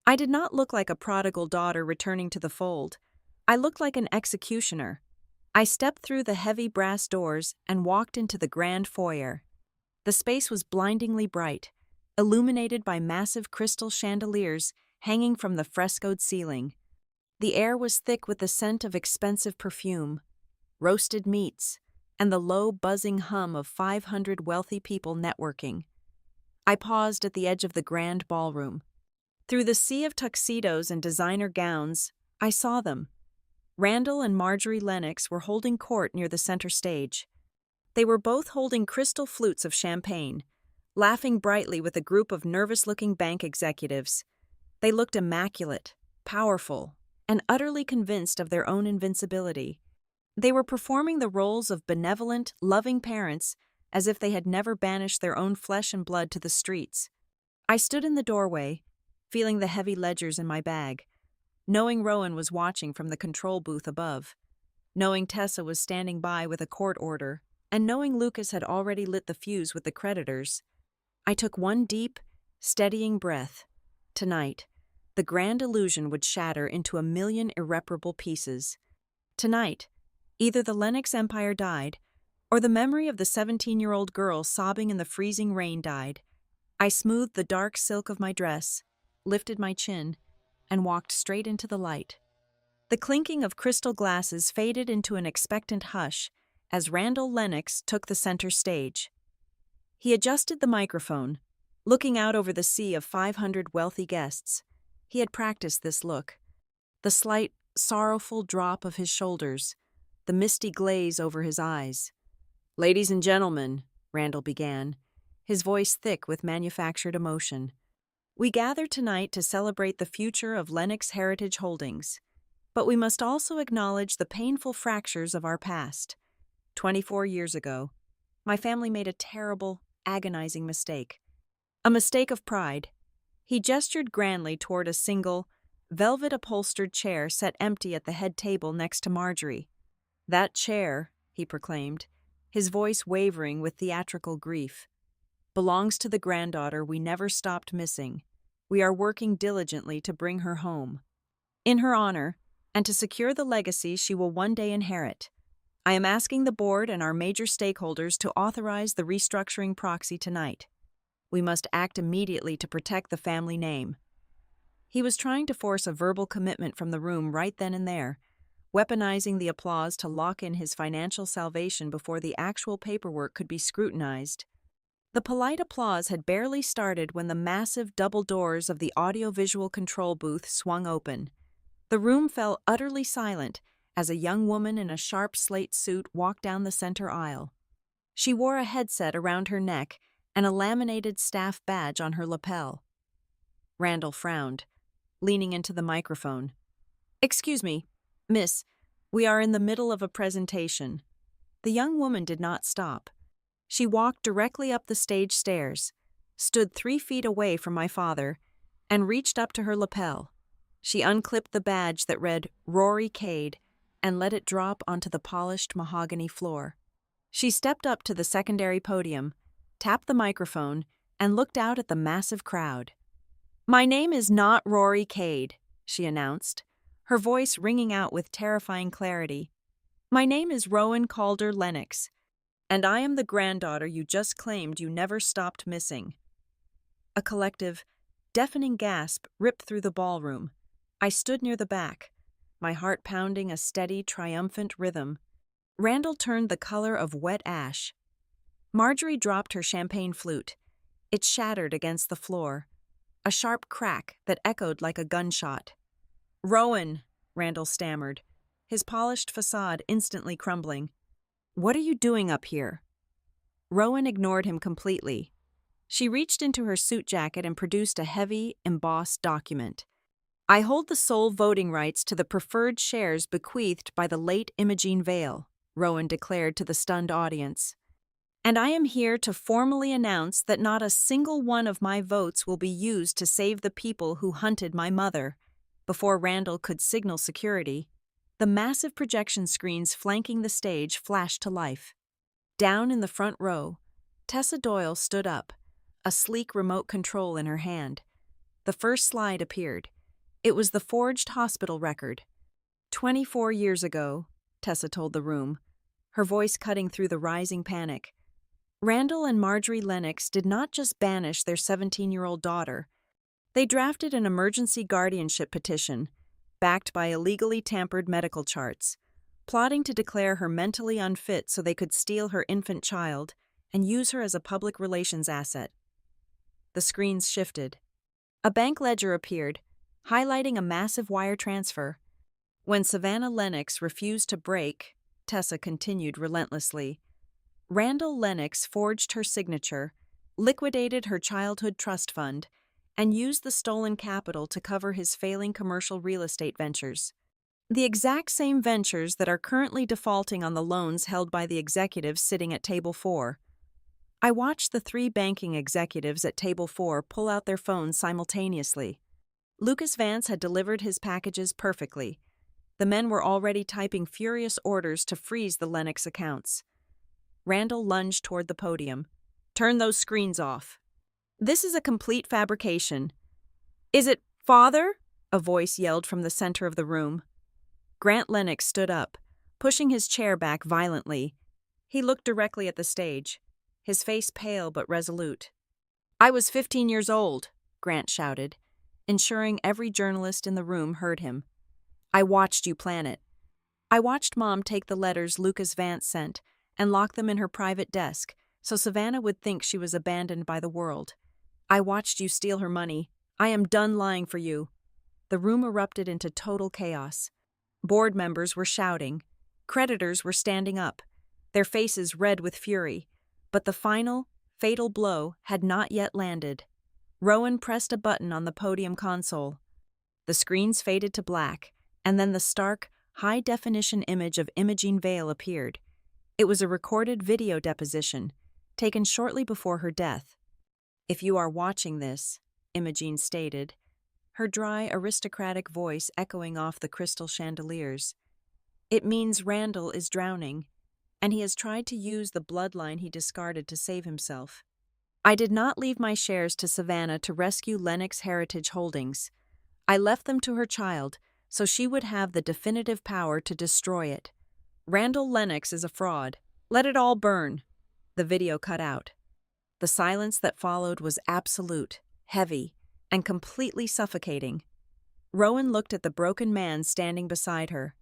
I did not look like a prodigal daughter returning to the fold. I looked like an executioner. I stepped through the heavy brass doors and walked into the grand foyer. The space was blindingly bright, illuminated by massive crystal chandeliers hanging from the frescoed ceiling. The air was thick with the scent of expensive perfume, roasted meats, and the low, buzzing hum of 500 wealthy people networking. I paused at the edge of the grand ballroom. Through the sea of tuxedos and designer gowns, I saw them. Randall and Marjorie Lennox were holding court near the center stage. They were both holding crystal flutes of champagne, laughing brightly with a group of nervous-looking bank executives. They looked immaculate, powerful, and utterly convinced of their own invincibility. They were performing the roles of benevolent, loving parents as if they had never banished their own flesh and blood to the streets. I stood in the doorway, feeling the heavy ledgers in my bag, knowing Rowan was watching from the control booth above, knowing Tessa was standing by with a court order, and knowing Lucas had already lit the fuse with the creditors. I took one deep, steadying breath. Tonight, the grand illusion would shatter into a million irreparable pieces. Tonight, either the Lennox empire died, or the memory of the 17-year-old girl sobbing in the freezing rain died. I smoothed the dark silk of my dress, lifted my chin, and walked straight into the light. The clinking of crystal glasses faded into an expectant hush as Randall Lennox took the center stage. He adjusted the microphone, looking out over the sea of 500 wealthy guests. He had practiced this look. The slight, sorrowful drop of his shoulders, the misty glaze over his eyes. "Ladies and gentlemen," Randall began, his voice thick with manufactured emotion. "We gather tonight to celebrate the future of Lennox Heritage Holdings. But we must also acknowledge the painful fractures of our past. 24 years ago, my family made a terrible, agonizing mistake. A mistake of pride." He gestured grandly toward a single, velvet-upholstered chair set empty at the head table next to Marjorie. "That chair," he proclaimed, his voice wavering with theatrical grief, "belongs to the granddaughter we never stopped missing. We are working diligently to bring her home. In her honor, and to secure the legacy she will one day inherit, I am asking the board and our major stakeholders to authorize the restructuring proxy tonight. We must act immediately to protect the family name." He was trying to force a verbal commitment from the room right then and there, weaponizing the applause to lock in his financial salvation before the actual paperwork could be scrutinized. The polite applause had barely started when the massive double doors of the audiovisual control booth swung open. The room fell utterly silent as a young woman in a sharp slate suit walked down the center aisle. She wore a headset around her neck and a laminated staff badge on her lapel. Randall frowned, leaning into the microphone. "Excuse me, miss, we are in the middle of a presentation." The young woman did not stop. She walked directly up the stage stairs, stood 3 feet away from my father, and reached up to her lapel. She unclipped the badge that read Rory Cade and let it drop onto the polished mahogany floor. She stepped up to the secondary podium, tapped the microphone, and looked out at the massive crowd. "My name is not Rory Cade," she announced, her voice ringing out with terrifying clarity. "My name is Rowan Calder Lennox, and I am the granddaughter you just claimed you never stopped missing." A collective, deafening gasp ripped through the ballroom. I stood near the back, my heart pounding a steady, triumphant rhythm. Randall turned the color of wet ash. Marjorie dropped her champagne flute. It shattered against the floor, a sharp crack that echoed like a gunshot. "Rowan," Randall stammered, his polished facade instantly crumbling. "What are you doing up here?" Rowan ignored him completely. She reached into her suit jacket and produced a heavy, embossed document. "I hold the sole voting rights to the preferred shares bequeathed by the late Imogene Vale," Rowan declared to the stunned audience. And I am here to formally announce that not a single one of my votes will be used to save the people who hunted my mother. Before Randall could signal security, the massive projection screens flanking the stage flashed to life. Down in the front row, Tessa Doyle stood up, a sleek remote control in her hand. The first slide appeared. It was the forged hospital record. 24 years ago, Tessa told the room, her voice cutting through the rising panic. Randall and Marjorie Lennox did not just banish their 17-year-old daughter. They drafted an emergency guardianship petition, backed by illegally tampered medical charts, plotting to declare her mentally unfit so they could steal her infant child and use her as a public relations asset. The screens shifted. A bank ledger appeared, highlighting a massive wire transfer. When Savannah Lennox refused to break, Tessa continued relentlessly. Randall Lennox forged her signature, liquidated her childhood trust fund, and used the stolen capital to cover his failing commercial real estate ventures. The exact same ventures that are currently defaulting on the loans held by the executives sitting at Table 4. I watched the 3 banking executives at Table 4 pull out their phones simultaneously. Lucas Vance had delivered his packages perfectly. The men were already typing furious orders to freeze the Lennox accounts. Randall lunged toward the podium. "Turn those screens off. This is a complete fabrication." "Is it, Father?" a voice yelled from the center of the room. Grant Lennox stood up, pushing his chair back violently. He looked directly at the stage, his face pale but resolute. "I was 15 years old," Grant shouted, ensuring every journalist in the room heard him. "I watched you plan it. I watched Mom take the letters Lucas Vance sent and lock them in her private desk so Savannah would think she was abandoned by the world. I watched you steal her money. I am done lying for you." The room erupted into total chaos. Board members were shouting. Creditors were standing up, their faces red with fury. But the final, fatal blow had not yet landed. Rowan pressed a button on the podium console. The screens faded to black, and then the stark, high-definition image of Imogene Vale appeared. It was a recorded video deposition, taken shortly before her death. "If you are watching this," Imogene stated, her dry, aristocratic voice echoing off the crystal chandeliers, "it means Randall is drowning, and he has tried to use the bloodline he discarded to save himself. I did not leave my shares to Savannah to rescue Lennox Heritage Holdings. I left them to her child so she would have the definitive power to destroy it. Randall Lennox is a fraud. Let it all burn." The video cut out. The silence that followed was absolute, heavy, and completely suffocating. Rowan looked at the broken man standing beside her.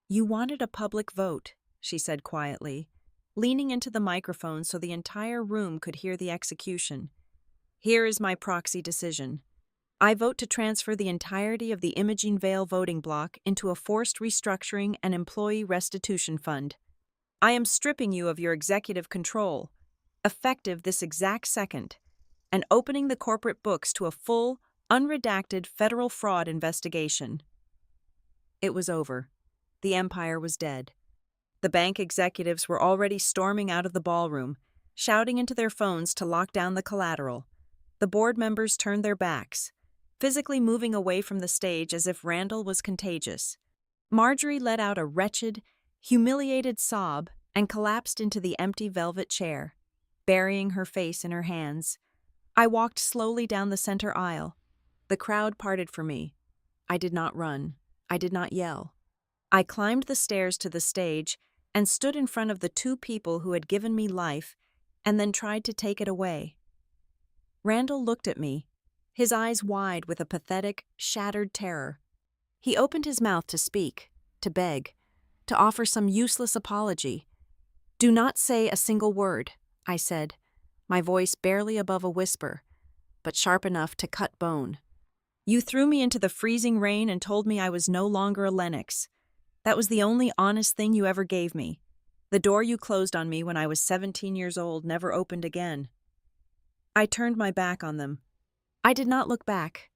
"You wanted a public vote," she said quietly, leaning into the microphone so the entire room could hear the execution. "Here is my proxy decision. I vote to transfer the entirety of the Imogene Vale voting block into a forced restructuring and employee restitution fund. I am stripping you of your executive control, effective this exact second, and opening the corporate books to a full, unredacted federal fraud investigation." It was over. The empire was dead. The bank executives were already storming out of the ballroom, shouting into their phones to lock down the collateral. The board members turned their backs, physically moving away from the stage as if Randall was contagious. Marjorie let out a wretched, humiliated sob and collapsed into the empty velvet chair, burying her face in her hands. I walked slowly down the center aisle. The crowd parted for me. I did not run. I did not yell. I climbed the stairs to the stage and stood in front of the 2 people who had given me life and then tried to take it away. Randall looked at me, his eyes wide with a pathetic, shattered terror. He opened his mouth to speak, to beg, to offer some useless apology. "Do not say a single word," I said, my voice barely above a whisper, but sharp enough to cut bone. "You threw me into the freezing rain and told me I was no longer a Lennox. That was the only honest thing you ever gave me. The door you closed on me when I was 17 years old never opened again." I turned my back on them. I did not look back.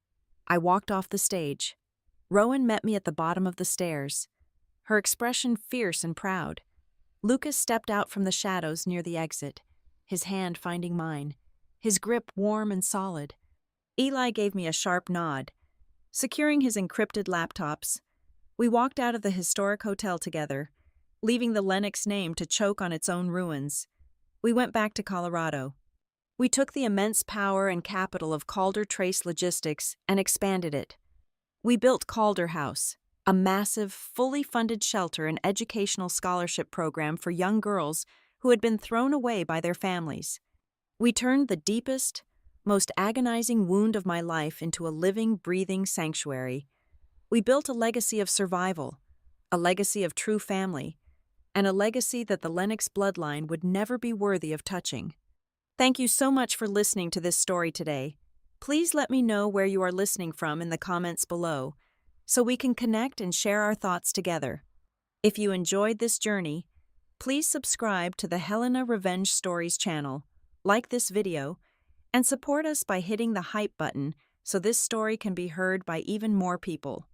I walked off the stage. Rowan met me at the bottom of the stairs, her expression fierce and proud. Lucas stepped out from the shadows near the exit, his hand finding mine, his grip warm and solid. Eli gave me a sharp nod. Securing his encrypted laptops, we walked out of the historic hotel together, leaving the Lennox name to choke on its own ruins. We went back to Colorado. We took the immense power and capital of Calder Trace Logistics and expanded it. We built Calder House, a massive, fully funded shelter and educational scholarship program for young girls who had been thrown away by their families. We turned the deepest, most agonizing wound of my life into a living, breathing sanctuary. We built a legacy of survival, a legacy of true family, and a legacy that the Lennox bloodline would never be worthy of touching. Thank you so much for listening to this story today. Please let me know where you are listening from in the comments below, so we can connect and share our thoughts together. If you enjoyed this journey, please subscribe to the Helena Revenge Stories channel, like this video, and support us by hitting the hype button so this story can be heard by even more people.